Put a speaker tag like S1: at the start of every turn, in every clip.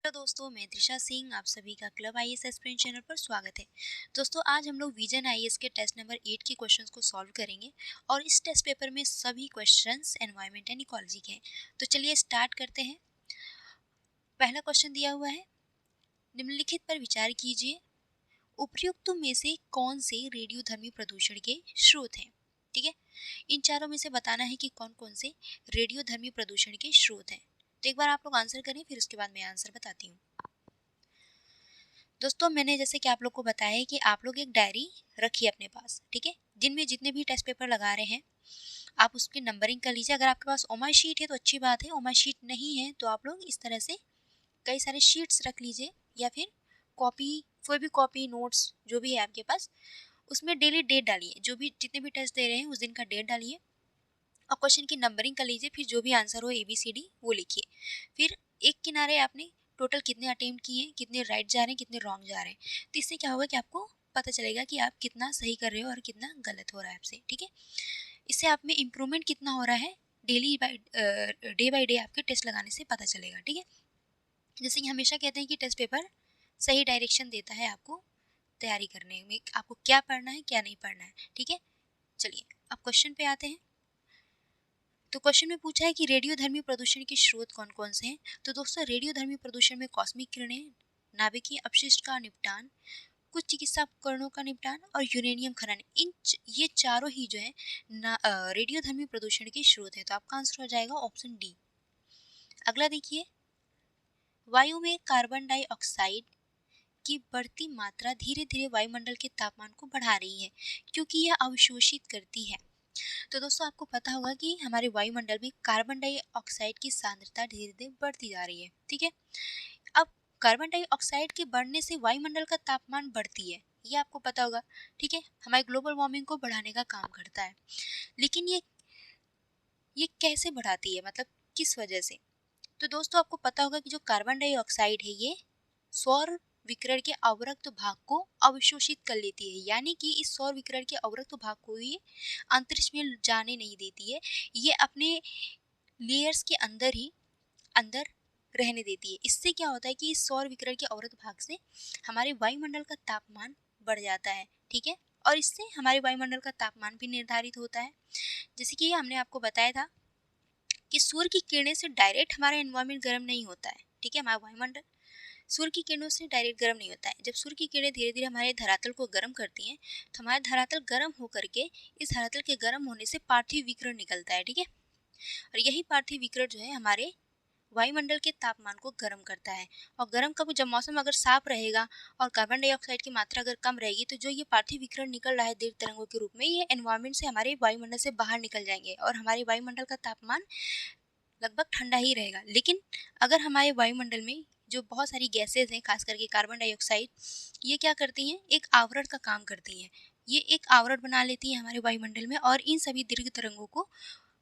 S1: Hello दोस्तों, मैं त्रिशा सिंह आप सभी का क्लब आईएएस एस्पिरेंट चैनल पर स्वागत है। दोस्तों, आज हम लोग विजन आईएएस के टेस्ट नंबर 8 के क्वेश्चंस को सॉल्व करेंगे और इस टेस्ट पेपर में सभी क्वेश्चंस एनवायरनमेंट एंड इकोलॉजी के हैं। तो चलिए स्टार्ट करते हैं। पहला क्वेश्चन दिया हुआ है, निम्नलिखित पर विचार कीजिए, उपयुक्त में से कौन से रेडियोधर्मी प्रदूषण के स्रोत हैं। ठीक है, इन चारों में से बताना है कि कौन कौन से रेडियोधर्मी प्रदूषण के स्रोत हैं। तो एक बार आप लोग आंसर करें, फिर उसके बाद मैं आंसर बताती हूँ। दोस्तों, मैंने जैसे कि आप लोग को बताया है कि आप लोग एक डायरी रखिए अपने पास। ठीक है, जिनमें जितने भी टेस्ट पेपर लगा रहे हैं आप उसकी नंबरिंग कर लीजिए। अगर आपके पास ओमा शीट है तो अच्छी बात है, ओमा शीट नहीं है तो आप लोग इस तरह से कई सारे शीट्स रख लीजिए, या फिर कॉपी, कोई भी कॉपी, नोट्स जो भी है आपके पास, उसमें डेली डेट डालिए। जो भी जितने भी टेस्ट दे रहे हैं उस दिन का डेट डालिए और क्वेश्चन की नंबरिंग कर लीजिए। फिर जो भी आंसर हो ABCD वो लिखिए। फिर एक किनारे आपने टोटल कितने अटेम्प्ट किए, कितने राइट जा रहे हैं, कितने रॉन्ग जा रहे हैं। तो इससे क्या होगा कि आपको पता चलेगा कि आप कितना सही कर रहे हो और कितना गलत हो रहा है आपसे। ठीक है, इससे आप में इम्प्रूवमेंट कितना हो रहा है डे बाई डे आपके टेस्ट लगाने से पता चलेगा। ठीक है, जैसे कि हमेशा कहते हैं कि टेस्ट पेपर सही डायरेक्शन देता है आपको तैयारी करने में, आपको क्या पढ़ना है क्या नहीं पढ़ना है। ठीक है, चलिए अब क्वेश्चन पे आते हैं। तो क्वेश्चन में पूछा है कि रेडियोधर्मी प्रदूषण के स्रोत कौन कौन से हैं। तो दोस्तों, रेडियोधर्मी प्रदूषण में कॉस्मिक किरणें, नाभिकीय अपशिष्ट का निपटान, कुछ चिकित्सा उपकरणों का निपटान और यूरेनियम खनन, ये चारों ही जो है रेडियोधर्मी प्रदूषण के स्रोत है। तो आपका आंसर हो जाएगा ऑप्शन डी। अगला देखिए, वायु में कार्बन डाइऑक्साइड की बढ़ती मात्रा धीरे धीरे वायुमंडल के तापमान को बढ़ा रही है क्योंकि यह अवशोषित करती है। तो दोस्तों, आपको पता होगा कि हमारे वायुमंडल में कार्बन डाइऑक्साइड की सांद्रता धीरे धीरे बढ़ती जा रही है। ठीक है, अब कार्बन डाइऑक्साइड के बढ़ने से वायुमंडल का तापमान बढ़ती है, ये आपको पता होगा। ठीक है, हमारे ग्लोबल वार्मिंग को बढ़ाने का काम करता है। लेकिन ये कैसे बढ़ाती है, मतलब किस वजह से। तो दोस्तों, आपको पता होगा कि जो कार्बन डाइऑक्साइड है ये सौर विकिरण के अवरक्त भाग को अवशोषित कर लेती है, यानी कि इस सौर विकिरण के अवरक्त भाग को ये अंतरिक्ष में जाने नहीं देती है, ये अपने लेयर्स के अंदर ही अंदर रहने देती है। इससे क्या होता है कि इस सौर विकिरण के अवरक्त भाग से हमारे वायुमंडल का तापमान बढ़ जाता है। ठीक है, और इससे हमारे वायुमंडल का तापमान भी निर्धारित होता है। जैसे कि हमने आपको बताया था कि सूर्य की किरणें से डायरेक्ट हमारा एनवायरमेंट गर्म नहीं होता है। ठीक है, हमारा वायुमंडल सूर्य की किरणों से डायरेक्ट गर्म नहीं होता है। जब सूर्य की किरणें धीरे धीरे हमारे धरातल को गर्म करती हैं तो हमारा धरातल गर्म होकर के इस धरातल के गर्म होने से पार्थिव विकिरण निकलता है। ठीक है, और यही पार्थिव विकिरण जो है हमारे वायुमंडल के तापमान को गर्म करता है। और गर्म कब, जब मौसम अगर साफ रहेगा और कार्बन डाइऑक्साइड की मात्रा अगर कम रहेगी तो जो ये पार्थिव विकिरण निकल रहा है दीर्घ तरंगों के रूप में, ये एनवायरमेंट से हमारे वायुमंडल से बाहर निकल जाएंगे और हमारे वायुमंडल का तापमान लगभग ठंडा ही रहेगा। लेकिन अगर हमारे वायुमंडल में जो बहुत सारी गैसेज हैं, खास करके कार्बन डाइऑक्साइड, ये क्या करती हैं, एक आवरण का काम करती हैं। ये एक आवरण बना लेती हैं हमारे वायुमंडल में और इन सभी दीर्घ तरंगों को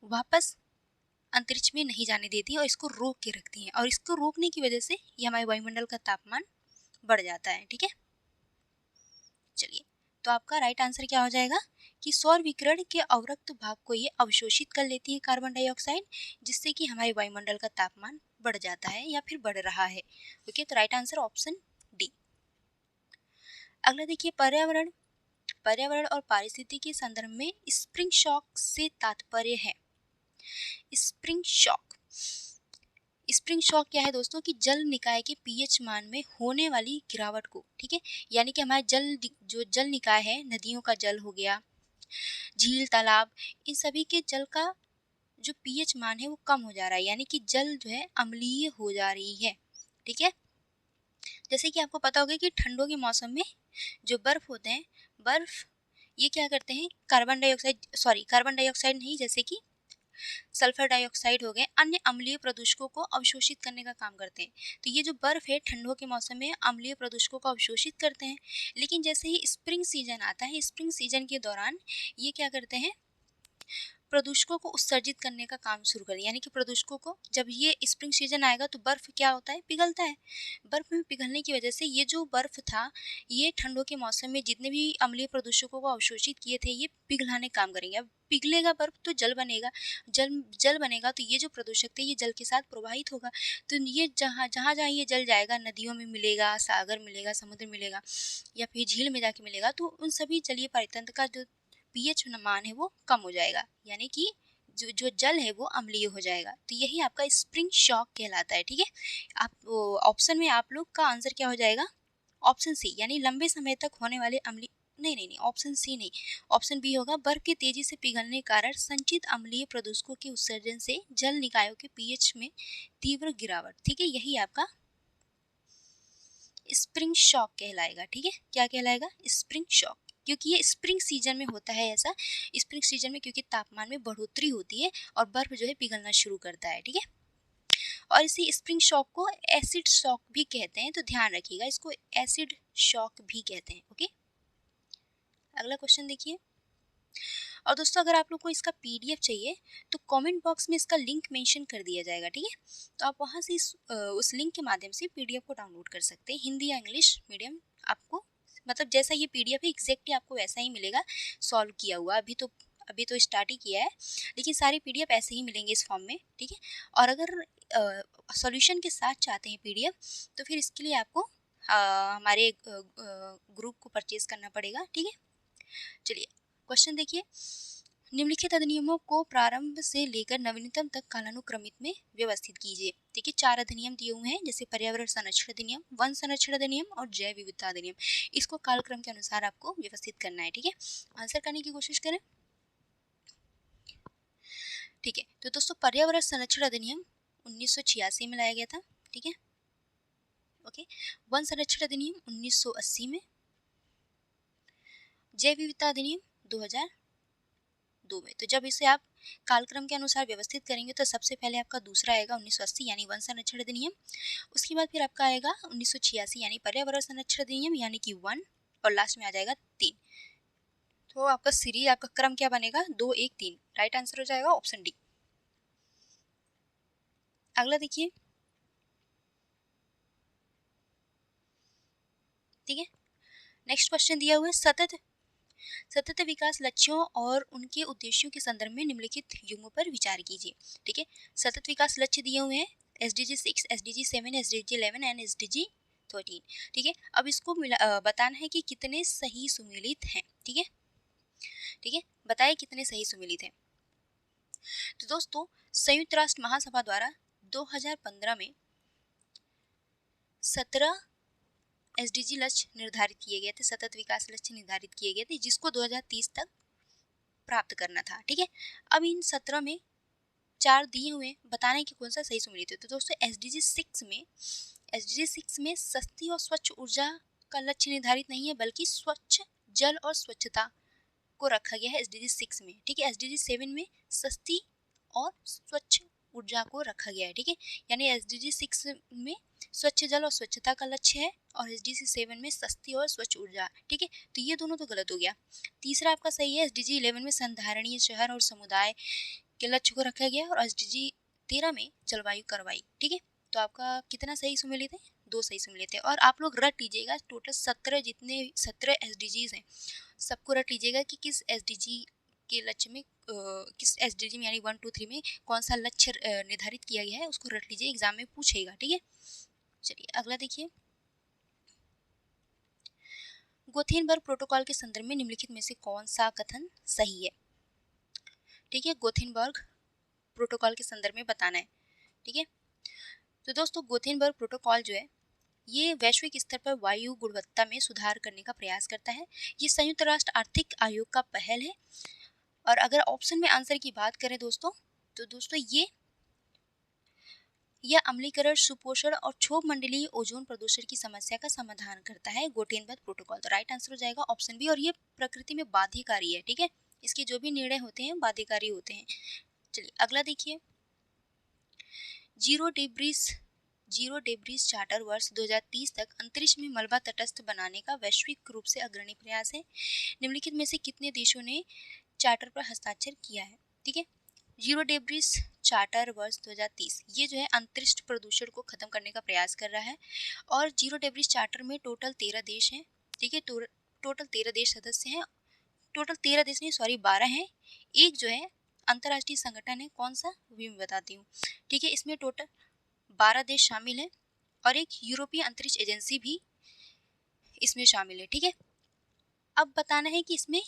S1: वापस अंतरिक्ष में नहीं जाने देती और इसको रोक के रखती हैं, और इसको रोकने की वजह से ये हमारे वायुमंडल का तापमान बढ़ जाता है। ठीक है, चलिए तो आपका राइट आंसर क्या हो जाएगा कि सौर विकिरण के अवरक्त भाग को ये अवशोषित कर लेती है कार्बन डाइऑक्साइड, जिससे कि हमारे वायुमंडल का तापमान बढ़ जाता है या फिर बढ़ रहा है। ओके, तो राइट आंसर ऑप्शन डी। अगला देखिए, पर्यावरण पर्यावरण और पारिस्थितिकी के संदर्भ में स्प्रिंग शॉक से तात्पर्य है। स्प्रिंग शॉक, स्प्रिंग शॉक क्या है दोस्तों, कि जल निकाय के पीएच मान में होने वाली गिरावट को, ठीक है, यानी कि हमारे जो जल निकाय है, नदियों का जल हो गया, झील, तालाब, इन सभी के जल का जो पीएच मान है वो कम हो जा रहा है, यानी कि जल जो है अम्लीय हो जा रही है। ठीक है, जैसे कि आपको पता होगा कि ठंडों के मौसम में जो बर्फ होते हैं, बर्फ ये क्या करते हैं, कार्बन डाइऑक्साइड नहीं, जैसे कि सल्फर डाइऑक्साइड हो गए, अन्य अम्लीय प्रदूषकों को अवशोषित करने का काम करते हैं। तो ये जो बर्फ है ठंडों के मौसम में अम्लीय प्रदूषकों को अवशोषित करते हैं। लेकिन जैसे ही स्प्रिंग सीजन आता है, स्प्रिंग सीजन के दौरान ये क्या करते हैं, प्रदूषकों को उत्सर्जित करने का काम शुरू कर दिया। यानी कि प्रदूषकों को, जब ये स्प्रिंग सीजन आएगा तो बर्फ क्या होता है, पिघलता है। बर्फ में पिघलने की वजह से ये जो बर्फ था, ये ठंडों के मौसम में जितने भी अम्लीय प्रदूषकों को अवशोषित किए थे, ये पिघलाने काम करेंगे। अब पिघलेगा बर्फ तो जल बनेगा, जल बनेगा तो ये जो प्रदूषक थे ये जल के साथ प्रवाहित होगा। तो ये जहाँ जहाँ जहाँ ये जल जाएगा, नदियों में मिलेगा, सागर मिलेगा, समुद्र मिलेगा या फिर झील में जाके मिलेगा, तो उन सभी जलीय परितंत्र का जो पीएच मान है वो कम हो जाएगा। यानी कि जो जो जल है वो अम्लीय हो जाएगा। तो यही आपका स्प्रिंग शॉक कहलाता है। ठीक है, आप ऑप्शन में आप लोग का आंसर क्या हो जाएगा, ऑप्शन सी, यानी लंबे समय तक होने वाले अम्लीय, नहीं, ऑप्शन सी नहीं, ऑप्शन बी होगा, बर्फ के तेजी से पिघलने के कारण संचित अम्लीय प्रदूषकों के उत्सर्जन से जल निकायों के पीएच में तीव्र गिरावट। ठीक है, यही आपका स्प्रिंग शॉक कहलाएगा। ठीक है, क्या कहलाएगा, स्प्रिंग शॉक, क्योंकि ये स्प्रिंग सीजन में होता है। ऐसा स्प्रिंग सीजन में क्योंकि तापमान में बढ़ोतरी होती है और बर्फ जो है पिघलना शुरू करता है। ठीक है, और इसी स्प्रिंग शॉक को एसिड शॉक भी कहते हैं, तो ध्यान रखिएगा, इसको एसिड शॉक भी कहते हैं। ओके, अगला क्वेश्चन देखिए। और दोस्तों अगर आप लोग को इसका पीडीएफ चाहिए तो कमेंट बॉक्स में इसका लिंक मेंशन कर दिया जाएगा। ठीक है, तो आप वहां से उस लिंक के माध्यम से पीडीएफ को डाउनलोड कर सकते हैं। हिंदी या इंग्लिश मीडियम, आपको मतलब जैसा ये पीडीएफ है एग्जैक्टली आपको वैसा ही मिलेगा, सॉल्व किया हुआ। अभी तो स्टार्ट ही किया है, लेकिन सारे पीडीएफ ऐसे ही मिलेंगे इस फॉर्म में। ठीक है, और अगर सॉल्यूशन के साथ चाहते हैं पीडीएफ, तो फिर इसके लिए आपको हमारे ग्रुप को परचेज करना पड़ेगा। ठीक है, चलिए क्वेश्चन देखिए। निम्नलिखित अधिनियमों को प्रारंभ से लेकर नवीनतम तक कालानुक्रमित में व्यवस्थित कीजिए। देखिए 4 अधिनियम दिए हुए हैं, जैसे पर्यावरण संरक्षण अधिनियम, वन संरक्षण अधिनियम और जैव विविधता अधिनियम। इसको कालक्रम के अनुसार आपको व्यवस्थित करना है। ठीक है, आंसर करने की कोशिश करें। ठीक है, तो दोस्तों पर्यावरण संरक्षण अधिनियम 1986 में लाया गया था। ठीक है, ओके, वन संरक्षण अधिनियम 1980 में, जैव विविधता अधिनियम 2002 में। तो जब इसे आप कालक्रम के अनुसार व्यवस्थित करेंगे तो सबसे पहले आपका दूसरा आएगा 1980 यानी वन संरक्षण अधिनियम, उसके बाद फिर आपका आएगा 1986 यानी पर्यावरण संरक्षण अधिनियम यानी कि 1, और लास्ट में आ जाएगा 3। तो आपका सीरीज, आपका क्रम क्या बनेगा, 2 1 3। राइट आंसर हो जाएगा ऑप्शन डी। अगला देखिए। ठीक है, नेक्स्ट क्वेश्चन दिया हुआ है, सतत विकास लक्ष्यों और उनके उद्देश्यों के संदर्भ में निम्नलिखित युग्मों पर विचार कीजिए। ठीक है, सतत विकास लक्ष्य दिए हुए हैं SDG 6, SDG 7, SDG 11 and SDG 13। ठीक है, अब इसको बताना है कि कितने सही सुमेलित हैं। ठीक है, ठीक है, बताइए कितने सही सुमेलित हैं। तो दोस्तों संयुक्त राष्ट्र महासभा द्वारा 2015 में 17 SDG लक्ष्य निर्धारित किए गए थे, सतत विकास लक्ष्य निर्धारित किए गए थे, जिसको 2030 तक प्राप्त करना था। ठीक है, अब इन 17 में 4 दिए हुए, बताना है कि कौन सा सही सुमेलित है। तो दोस्तों SDG 6 में सस्ती और स्वच्छ ऊर्जा का लक्ष्य निर्धारित नहीं है, बल्कि स्वच्छ जल और स्वच्छता को रखा गया है SDG 6 में। ठीक है, SDG 7 में सस्ती और स्वच्छ ऊर्जा को रखा गया है। ठीक है, यानी SDG 6 में स्वच्छ जल और स्वच्छता का लक्ष्य है और SDG 7 में सस्ती और स्वच्छ ऊर्जा। ठीक है, तो ये दोनों तो गलत हो गया। तीसरा आपका सही है, SDG 11 में संधारणीय शहर और समुदाय के लक्ष्य को रखा गया और SDG 13 में जलवायु कार्रवाई। ठीक है, तो आपका कितना सही सुमेलित है, 2 सही सुमेलित है। और आप लोग रट लीजिएगा, टोटल 17 SDGs हैं, सबको रट लीजिएगा कि किस SDG के लक्ष्य में किस SDG में यानी 1 2 3 में कौन सा लक्ष्य निर्धारित किया गया है, उसको रट लीजिए, एग्जाम में पूछेगा। ठीक है, चलिए अगला देखिए। गोथेनबर्ग प्रोटोकॉल के संदर्भ में निम्नलिखित में से कौन सा कथन सही है। ठीक है, गोथेनबर्ग प्रोटोकॉल के संदर्भ में बताना है। ठीक है, तो दोस्तों गोथेनबर्ग प्रोटोकॉल जो है ये वैश्विक स्तर पर वायु गुणवत्ता में सुधार करने का प्रयास करता है। ये संयुक्त राष्ट्र आर्थिक आयोग का पहल है। और अगर ऑप्शन में आंसर की बात करें दोस्तों, तो दोस्तों यह अम्लीकरण, सुपोषण और क्षोभ मंडलीय ओजोन प्रदूषण की समस्या का समाधान करता है, गोटेनबर्ग प्रोटोकॉल। तो राइट आंसर हो जाएगा ऑप्शन बी। और ये प्रकृति में बाध्यकारी है। ठीक है, इसके जो भी निर्णय होते हैं बाध्यकारी होते हैं। चलिए अगला देखिए। जीरो डेब्रिस चार्टर वर्ष 2030 तक अंतरिक्ष में मलबा तटस्थ बनाने का वैश्विक रूप से अग्रणी प्रयास है। निम्नलिखित में से कितने देशों ने चार्टर पर हस्ताक्षर किया है। ठीक है। जीरो डेब्रिस चार्टर वर्ष 2030 ये जो है अंतरिक्ष प्रदूषण को खत्म करने का प्रयास कर रहा है। और जीरो डेब्रिस चार्टर में टोटल 13 देश हैं, ठीक है। टोटल 13 देश सदस्य हैं। टोटल 13 देश नहीं, सॉरी 12 हैं। एक जो है अंतर्राष्ट्रीय संगठन है, कौन सा वो भी मैं बताती हूँ, ठीक है। इसमें टोटल 12 देश शामिल हैं और एक यूरोपीय अंतरिक्ष एजेंसी भी इसमें शामिल है, ठीक है। अब बताना है कि इसमें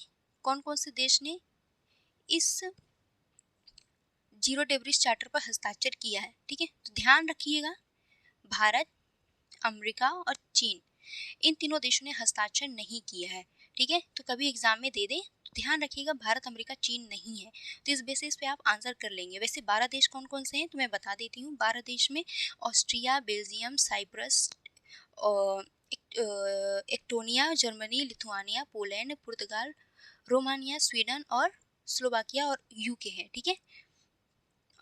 S1: कौन कौन से देश ने इस जीरो डेब्रिस चार्टर पर हस्ताक्षर किया है, ठीक है। तो ध्यान रखिएगा, भारत, अमेरिका और चीन, इन तीनों देशों ने हस्ताक्षर नहीं किया है, ठीक है। तो कभी एग्जाम में दे दे तो ध्यान रखिएगा भारत, अमेरिका, चीन नहीं है। तो इस बेसिस पे आप आंसर कर लेंगे। वैसे 12 देश कौन कौन से हैं तो मैं बता देती हूँ। 12 देश में Austria, Belgium, Cyprus, Estonia, Germany, Lithuania, Poland, Portugal, Romania, Sweden और स्लोवाकिया और यूके है, ठीक है।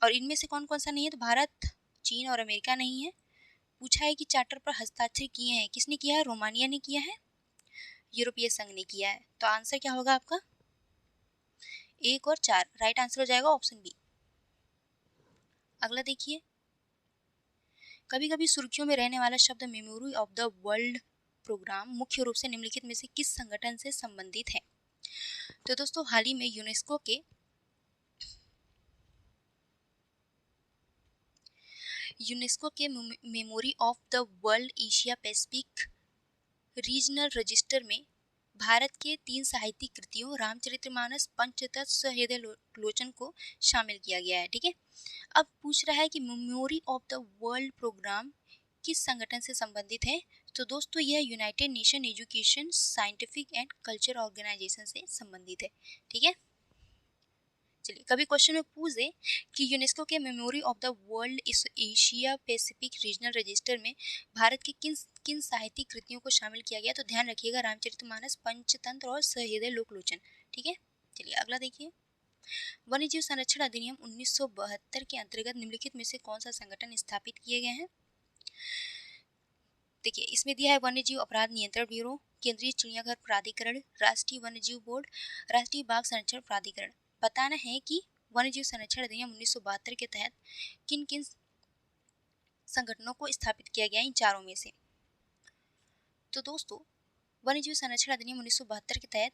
S1: और इनमें से कौन कौन सा नहीं है तो भारत, चीन और अमेरिका नहीं है। पूछा है कि चार्टर पर हस्ताक्षर किए हैं, किसने किया है, रोमानिया ने किया है, यूरोपीय संघ ने किया है। तो आंसर क्या होगा आपका, 1 और 4 राइट आंसर हो जाएगा ऑप्शन बी। अगला देखिए, कभी कभी सुर्खियों में रहने वाला शब्द memory of the world programme मुख्य रूप से निम्नलिखित में से किस संगठन से संबंधित है। तो दोस्तों हाल ही में यूनेस्को के memory of the world Asia Pacific regional register में भारत के 3 साहित्यिक कृतियों रामचरितमानस, पंचतत्व, सहृदय लोचन को शामिल किया गया है, ठीक है। अब पूछ रहा है कि memory of the world programme किस संगठन से संबंधित है। तो दोस्तों यह United Nation Education, Scientific and Culture Organisation से संबंधित है, ठीक है। चलिए, कभी क्वेश्चन में पूछ दे कि यूनेस्को के memory of the world Asia Pacific regional register में भारत की किन किन साहित्यिक कृतियों को शामिल किया गया, तो ध्यान रखिएगा रामचरितमानस, पंचतंत्र और सहृदय लोकलोचन, ठीक है। चलिए अगला देखिए, वन्यजीव संरक्षण अधिनियम 1972 के अंतर्गत निम्नलिखित में से कौन सा संगठन स्थापित किए गए हैं। देखिए इसमें दिया है वन्यजीव अपराध नियंत्रण ब्यूरो, केंद्रीय चिड़ियाघर प्राधिकरण, राष्ट्रीय वन्यजीव बोर्ड, राष्ट्रीय बाघ संरक्षण प्राधिकरण। बताना है कि वन्यजीव संरक्षण अधिनियम 1972 के तहत किन किन संगठनों को स्थापित किया गया इन चारों में से। तो दोस्तों वन्यजीव संरक्षण अधिनियम 1972 के तहत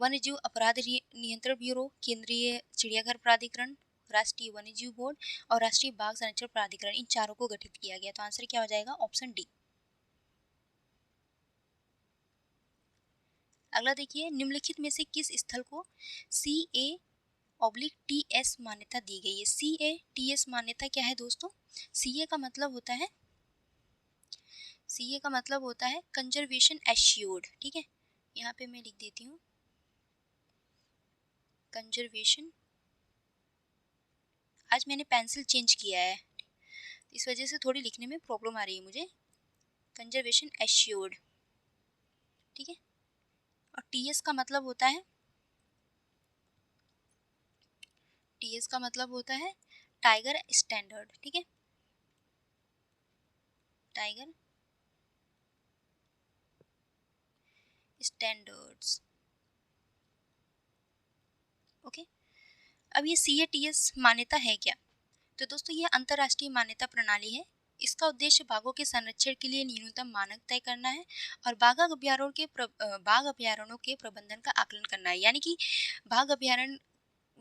S1: वन्यजीव अपराध नियंत्रण ब्यूरो, केंद्रीय चिड़ियाघर प्राधिकरण, राष्ट्रीय वन्यजीव बोर्ड और राष्ट्रीय बाघ संरक्षण प्राधिकरण, इन चारों को गठित किया गया। तो आंसर क्या हो जाएगा, ऑप्शन डी। अगला देखिए, निम्नलिखित में से किस स्थल को CA/TS मान्यता दी गई है। CA/TS मान्यता क्या है दोस्तों, CA का मतलब होता है कंजर्वेशन एश्योर्ड, ठीक है। यहाँ पे मैं लिख देती हूँ कंजर्वेशन। आज मैंने पेंसिल चेंज किया है, इस वजह से थोड़ी लिखने में प्रॉब्लम आ रही है मुझे। कंजर्वेशन एश्योर्ड, ठीक है। और TS का मतलब होता है टाइगर स्टैंडर्ड, ठीक है। Tiger standards, okay. अब ये CA/TS मान्यता है क्या, तो दोस्तों ये अंतर्राष्ट्रीय मान्यता प्रणाली है। इसका उद्देश्य बाघों के संरक्षण के लिए न्यूनतम मानक तय करना है और बाघ अभ्यारण्यों के प्रबंधन का आकलन करना है। यानी कि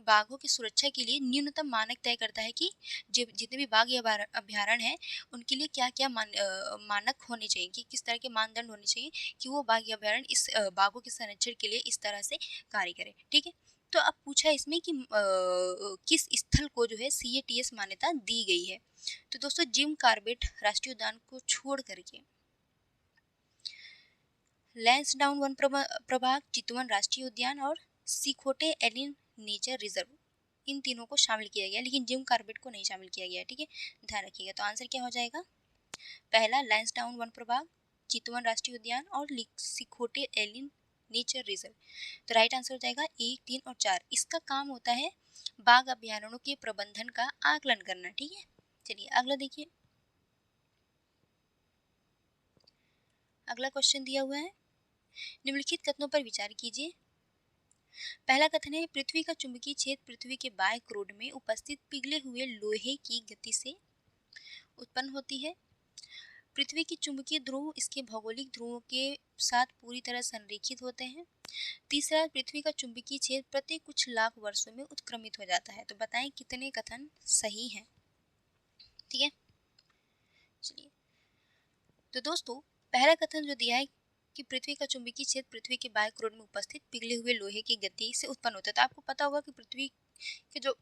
S1: बाघों की सुरक्षा के लिए न्यूनतम मानक तय करता है कि जितने भी बाघ या अभ्यारण्य हैं उनके लिए क्या क्या मानक होने चाहिए, कि किस तरह के मानदंड होने चाहिए कि वो बाघ या अभ्यारण्य इस बाघों के संरक्षण के लिए इस तरह से कार्य करे, ठीक है। तो अब पूछा है इसमें कि किस स्थल को जो है CA/TS मान्यता दी गई है। तो दोस्तों जिम कॉर्बेट राष्ट्रीय उद्यान को छोड़ करके लैंसडाउन वन प्रभाग, चितवन राष्ट्रीय उद्यान और सिकोटे एलिन नेचर रिजर्व, इन तीनों को शामिल किया गया, लेकिन जिम कॉर्बेट को नहीं शामिल किया गया, ठीक है। ध्यान रखिएगा। तो आंसर क्या हो जाएगा, पहला लैंसडाउन वन प्रभाग, चितवन राष्ट्रीय उद्यान और सिकोटे एलिन नेचर रिजर्व। तो राइट आंसर हो जाएगा 1, 3 और 4। इसका काम होता है बाघ अभ्यारण्यों के प्रबंधन का आकलन करना, ठीक है। चलिए अगला देखिए, अगला क्वेश्चन दिया हुआ है, निम्नलिखित कथनों पर विचार कीजिए। पहला कथन है पृथ्वी का चुंबकीय क्षेत्र पृथ्वी के बाह्य क्रोड में उपस्थित पिघले हुए लोहे की गति से उत्पन्न होती है। पृथ्वी की चुंबकीय ध्रुव इसके भौगोलिक ध्रुवों के साथ पूरी तरह संरेखित होते हैं। तीसरा, पृथ्वी का चुंबकीय क्षेत्र प्रत्येक कुछ लाख वर्षों में उत्क्रमित हो जाता है। तो बताएं कितने कथन सही हैं। ठीक है, चलिए। तो दोस्तों, पहला कथन जो दिया है कि पृथ्वी का चुंबकीय क्षेत्र पृथ्वी के बाह्य क्रोड में उपस्थित पिघले हुए लोहे की गति से उत्पन्न होता है। तो आपको पता होगा कि पृथ्वी के जो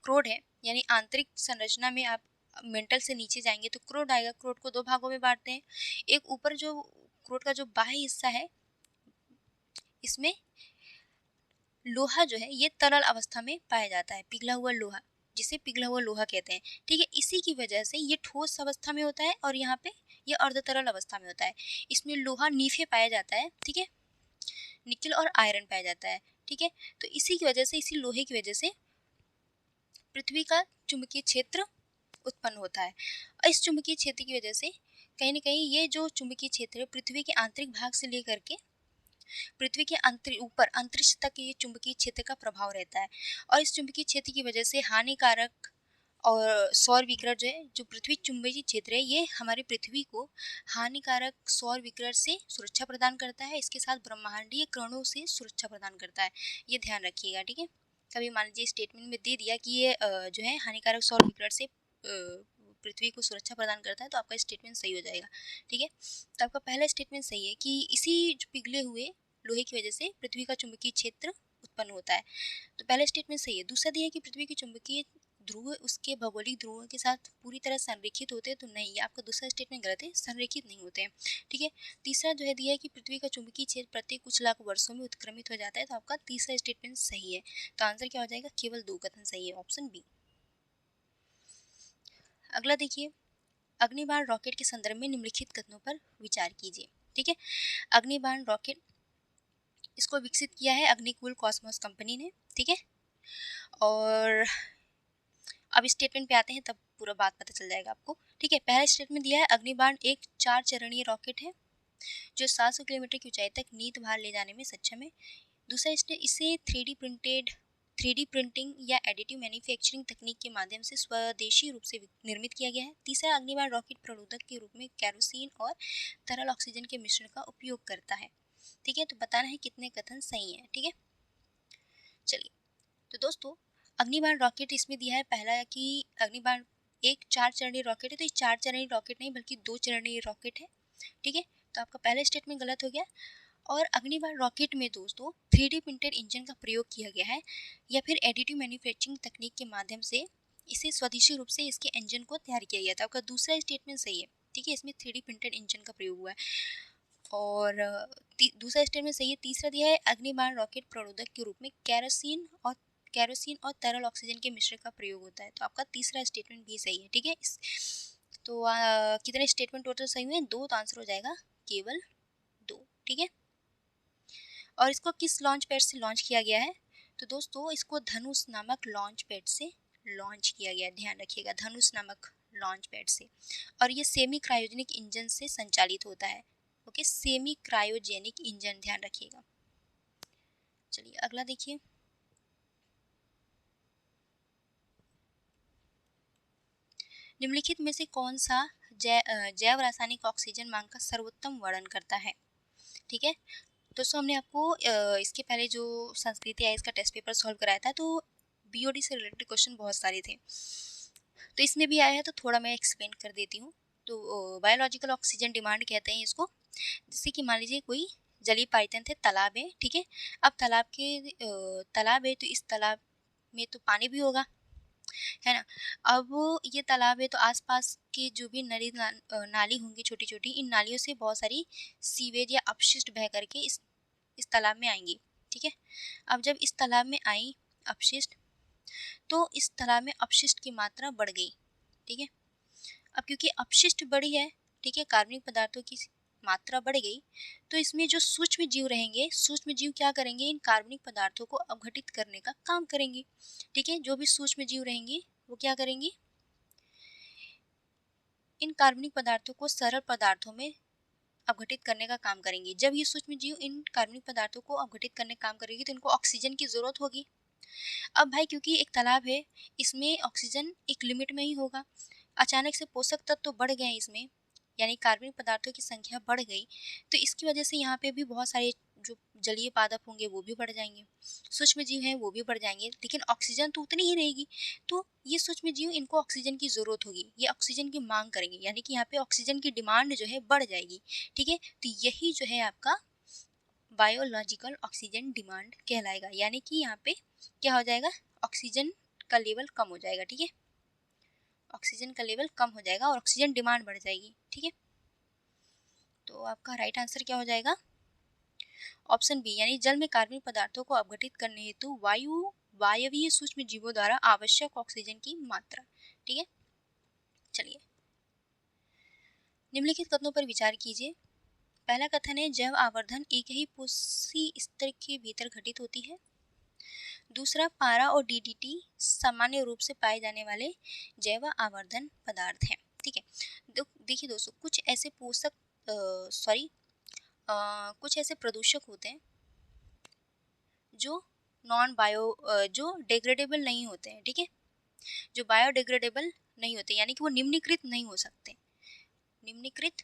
S1: क्रोड है, यानी आंतरिक संरचना में आप मेंटल से नीचे जाएंगे तो क्रोड आएगा। क्रोड को दो भागों में बांटते हैं। एक ऊपर जो क्रोड का जो बाह्य हिस्सा है, इसमें लोहा जो है ये तरल अवस्था में पाया जाता है, पिघला हुआ लोहा, जिसे पिघला हुआ लोहा कहते हैं। ठीक है, इसी की वजह से ये ठोस अवस्था में होता है और यहाँ पे ये अर्धतरल अवस्था में होता है। इसमें लोहा नीफे पाया जाता है। ठीक है, निकल और आयरन पाया जाता है। ठीक है, तो इसी की वजह से, इसी लोहे की वजह से पृथ्वी का चुंबकीय क्षेत्र उत्पन्न होता है। और इस चुंबकीय क्षेत्र की वजह से कहीं ना कहीं ये जो चुंबकीय क्षेत्र है पृथ्वी के आंतरिक भाग से लेकर के पृथ्वी के ऊपर अंतरिक्ष तक ये चुंबकीय क्षेत्र का प्रभाव रहता है। और इस चुंबकीय क्षेत्र की वजह से हानिकारक और सौर विकिरण जो है, जो पृथ्वी चुंबकीय क्षेत्र है, ये हमारी पृथ्वी को हानिकारक सौर विकिरण से सुरक्षा प्रदान करता है। इसके साथ ब्रह्मांडीय कणों से सुरक्षा प्रदान करता है। ये ध्यान रखिएगा। ठीक है, कभी मान लीजिए स्टेटमेंट में दे दिया कि ये जो है हानिकारक सौर विकिरण से पृथ्वी को सुरक्षा प्रदान करता है, तो आपका स्टेटमेंट सही हो जाएगा। ठीक है, तो आपका पहला स्टेटमेंट सही है कि इसी पिघले हुए लोहे की वजह से पृथ्वी का चुंबकीय क्षेत्र उत्पन्न होता है। तो पहला स्टेटमेंट सही है। दूसरा दिया है कि पृथ्वी के चुंबकीय ध्रुव उसके भौगोलिक ध्रुवों के साथ पूरी तरह संरेखित होते हैं। तो नहीं, आपका दूसरा स्टेटमेंट गलत है, संरेखित नहीं होते हैं। ठीक है, तीसरा जो है दिया है कि पृथ्वी का चुंबकीय क्षेत्र प्रत्येक कुछ लाख वर्षों में उत्क्रमित हो जाता है। तो आपका तीसरा स्टेटमेंट सही है। तो आंसर क्या हो जाएगा? केवल दो कथन सही है, ऑप्शन बी। अगला देखिए, अग्निबाण रॉकेट के संदर्भ में निम्नलिखित कथनों पर विचार कीजिए। ठीक है, अग्निबाण रॉकेट इसको विकसित किया है अग्निकुल कॉस्मोस कंपनी ने। ठीक है, और अब स्टेटमेंट पे आते हैं, तब पूरा बात पता चल जाएगा आपको। ठीक है, पहला स्टेटमेंट दिया है अग्निबाण एक 4 चरणीय रॉकेट है जो 700 किलोमीटर की ऊंचाई तक नीत भार ले जाने में सक्षम है। दूसरा स्टेट, इसे 3D प्रिंटिंग या एडिटिव मैन्युफैक्चरिंग तकनीक के माध्यम से स्वदेशी रूप से निर्मित किया गया है। तीसरा, अग्निबाण रॉकेट प्रणोदक के रूप में केरोसिन और तरल ऑक्सीजन के मिश्रण का उपयोग करता है। ठीक है, तो बताना है कितने कथन सही हैं। ठीक है, चलिए। तो दोस्तों, अग्निबाण रॉकेट इसमें दिया है पहला कि अग्निबाण एक 4 चरणीय रॉकेट है। तो ये 4 चरणीय रॉकेट नहीं बल्कि 2 चरणीय रॉकेट है। ठीक है, तो आपका पहला स्टेटमेंट गलत हो गया। और अग्निबाण रॉकेट में दोस्तों 3D प्रिंटेड इंजन का प्रयोग किया गया है या फिर एडिटिव मैन्युफैक्चरिंग तकनीक के माध्यम से इसे स्वदेशी रूप से इसके इंजन को तैयार किया गया था। आपका दूसरा स्टेटमेंट सही है। ठीक है, इसमें 3D प्रिंटेड इंजन का प्रयोग हुआ है। और दूसरा स्टेटमेंट सही है। तीसरा दिया है अग्निबाण रॉकेट प्रणोदक के रूप में केरोसिन और तरल ऑक्सीजन के मिश्रण का प्रयोग होता है। तो आपका तीसरा स्टेटमेंट भी सही है। ठीक है, तो कितने स्टेटमेंट टोटल सही हुए? 2। तो आंसर हो जाएगा केवल 2। ठीक है, और इसको किस लॉन्च पैड से लॉन्च किया गया है? तो दोस्तों, इसको धनुष नामक लॉन्च पैड से लॉन्च किया गया। ध्यान रखिएगा, धनुष नामक लॉन्च पैड से। और ये सेमी क्रायोजेनिक इंजन से संचालित होता है। ओके, सेमी क्रायोजेनिक इंजन, ध्यान रखिएगा। चलिए अगला देखिए, निम्नलिखित में से कौन सा जैव रासायनिक ऑक्सीजन मांग का सर्वोत्तम वर्णन करता है? ठीक है, दोस्तों हमने आपको इसके पहले जो संस्कृति है इसका टेस्ट पेपर सॉल्व कराया था, तो बीओडी से रिलेटेड क्वेश्चन बहुत सारे थे। तो इसमें भी आया है, तो थोड़ा मैं एक्सप्लेन कर देती हूँ। तो बायोलॉजिकल ऑक्सीजन डिमांड कहते हैं इसको। जैसे कि मान लीजिए कोई जलीय पायतन थे, तालाब है। ठीक है, अब तालाब है तो इस तालाब में तो पानी भी होगा, है ना। अब ये तालाब है तो आसपास के जो भी नाली होंगी छोटी छोटी, इन नालियों से बहुत सारी सीवेज या अपशिष्ट बह करके इस तालाब में आएंगी। ठीक है, अब जब इस तालाब में आई अपशिष्ट, तो इस तालाब में अपशिष्ट की मात्रा बढ़ गई। ठीक है, अब क्योंकि अपशिष्ट बढ़ी है, ठीक है, कार्बनिक पदार्थों की मात्रा बढ़ गई, तो इसमें जो सूक्ष्म जीव रहेंगे, सूक्ष्म जीव क्या करेंगे? इन कार्बनिक पदार्थों को अपघटित करने का काम करेंगे। ठीक है, जो भी सूक्ष्म जीव रहेंगे वो क्या करेंगी? इन कार्बनिक पदार्थों को सरल पदार्थों में अपघटित करने का काम करेंगे। जब ये सूक्ष्म जीव इन कार्बनिक पदार्थों को अपघटित करने का काम करेगी तो इनको ऑक्सीजन की ज़रूरत होगी। अब भाई क्योंकि एक तालाब है, इसमें ऑक्सीजन एक लिमिट में ही होगा। अचानक से पोषक तत्व तो बढ़ गए इसमें, यानी कार्बनिक पदार्थों की संख्या बढ़ गई, तो इसकी वजह से यहाँ पे भी बहुत सारे जो जलीय पादप होंगे वो भी बढ़ जाएंगे, सूक्ष्म जीव हैं वो भी बढ़ जाएंगे, लेकिन ऑक्सीजन तो उतनी ही रहेगी। तो ये सूक्ष्म जीव, इनको ऑक्सीजन की ज़रूरत होगी, ये ऑक्सीजन की मांग करेंगे, यानी कि यहाँ पे ऑक्सीजन की डिमांड जो है बढ़ जाएगी। ठीक है, तो यही जो है आपका बायोलॉजिकल ऑक्सीजन डिमांड कहलाएगा, यानी कि यहाँ पे क्या हो जाएगा, ऑक्सीजन का लेवल कम हो जाएगा। ठीक है, ऑक्सीजन का लेवल कम हो जाएगा और ऑक्सीजन डिमांड बढ़ जाएगी। ठीक है, तो आपका राइट आंसर क्या हो जाएगा, ऑप्शन बी, यानी जल में कार्बनिक पदार्थों को अपघटित करने हेतु वायवीय सूक्ष्म जीवों द्वारा आवश्यक ऑक्सीजन की मात्रा। ठीक है, चलिए निम्नलिखित कथनों पर विचार कीजिए। पहला कथन है, जैव आवर्धन एक ही पोषी स्तर के भीतर घटित होती है। दूसरा, पारा और डीडीटी सामान्य रूप से पाए जाने वाले जैव आवर्धन पदार्थ हैं। ठीक है, देखिए दोस्तों, कुछ ऐसे कुछ ऐसे प्रदूषक होते हैं जो जो डिग्रेडेबल नहीं होते हैं। ठीक है, जो बायोडिग्रेडेबल नहीं होते, यानी कि वो निम्नीकृत नहीं हो सकते, निम्नीकृत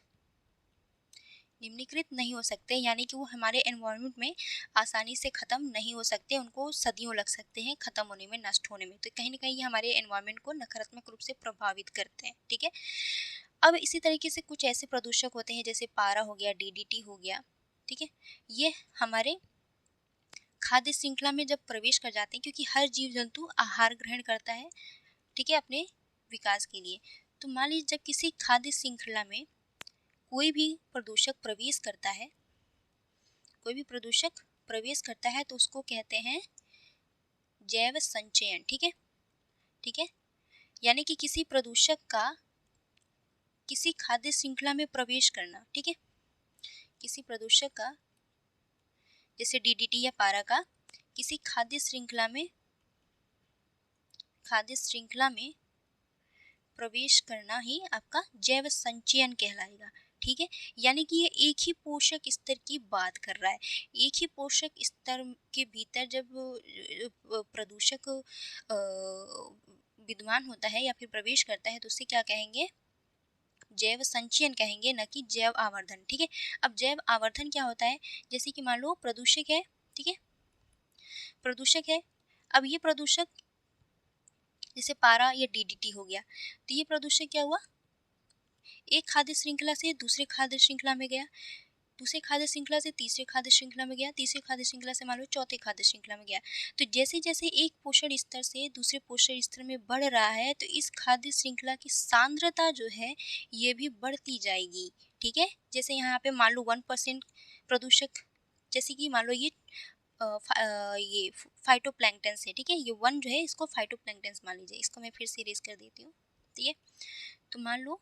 S1: नहीं हो सकते, यानी कि वो हमारे एनवायरनमेंट में आसानी से ख़त्म नहीं हो सकते, उनको सदियों लग सकते हैं ख़त्म होने में, नष्ट होने में। तो कहीं ना कहीं ये हमारे एनवायरनमेंट को नकारात्मक रूप से प्रभावित करते हैं। ठीक है, अब इसी तरीके से कुछ ऐसे प्रदूषक होते हैं जैसे पारा हो गया, डीडीटी हो गया। ठीक है, ये हमारे खाद्य श्रृंखला में जब प्रवेश कर जाते हैं, क्योंकि हर जीव जंतु आहार ग्रहण करता है, ठीक है, अपने विकास के लिए। तो मान लीजिए जब किसी खाद्य श्रृंखला में कोई भी प्रदूषक प्रवेश करता है, तो उसको कहते हैं जैव संचयन। ठीक है, ठीक है, यानी कि किसी प्रदूषक का किसी खाद्य श्रृंखला में प्रवेश करना। ठीक है, किसी प्रदूषक का, जैसे डीडीटी या पारा का, किसी खाद्य श्रृंखला में प्रवेश करना ही आपका जैव संचयन कहलाएगा। ठीक है, यानी कि ये एक ही पोषक स्तर की बात कर रहा है। एक ही पोषक स्तर के भीतर जब प्रदूषक विद्यमान होता है या फिर प्रवेश करता है, तो उसे क्या कहेंगे, जैव संचयन कहेंगे, न कि जैव आवर्धन। ठीक है, अब जैव आवर्धन क्या होता है, जैसे कि मान लो प्रदूषक है। ठीक है, प्रदूषक है, अब ये प्रदूषक जैसे पारा या डीडीटी हो गया, तो ये प्रदूषक क्या हुआ, एक खाद्य श्रृंखला से दूसरे खाद्य श्रृंखला में गया, दूसरे खाद्य श्रृंखला से तीसरे खाद्य श्रृंखला में गया, तीसरे खाद्य श्रृंखला से मान लो चौथे खाद्य श्रृंखला में गया। तो जैसे जैसे एक पोषण स्तर से दूसरे पोषण स्तर में बढ़ रहा है, तो इस खाद्य श्रृंखला की सांद्रता जो है ये भी बढ़ती जाएगी। ठीक है, जैसे यहाँ पे मान लो 1% प्रदूषक, जैसे कि मान लो ये फाइटोप्लैंक्टन है। ठीक है, ये 1 जो है इसको फाइटोप्लैंक्टन मान लीजिए, इसको मैं फिर से इरेज कर देती हूँ। ठीक है, तो मान लो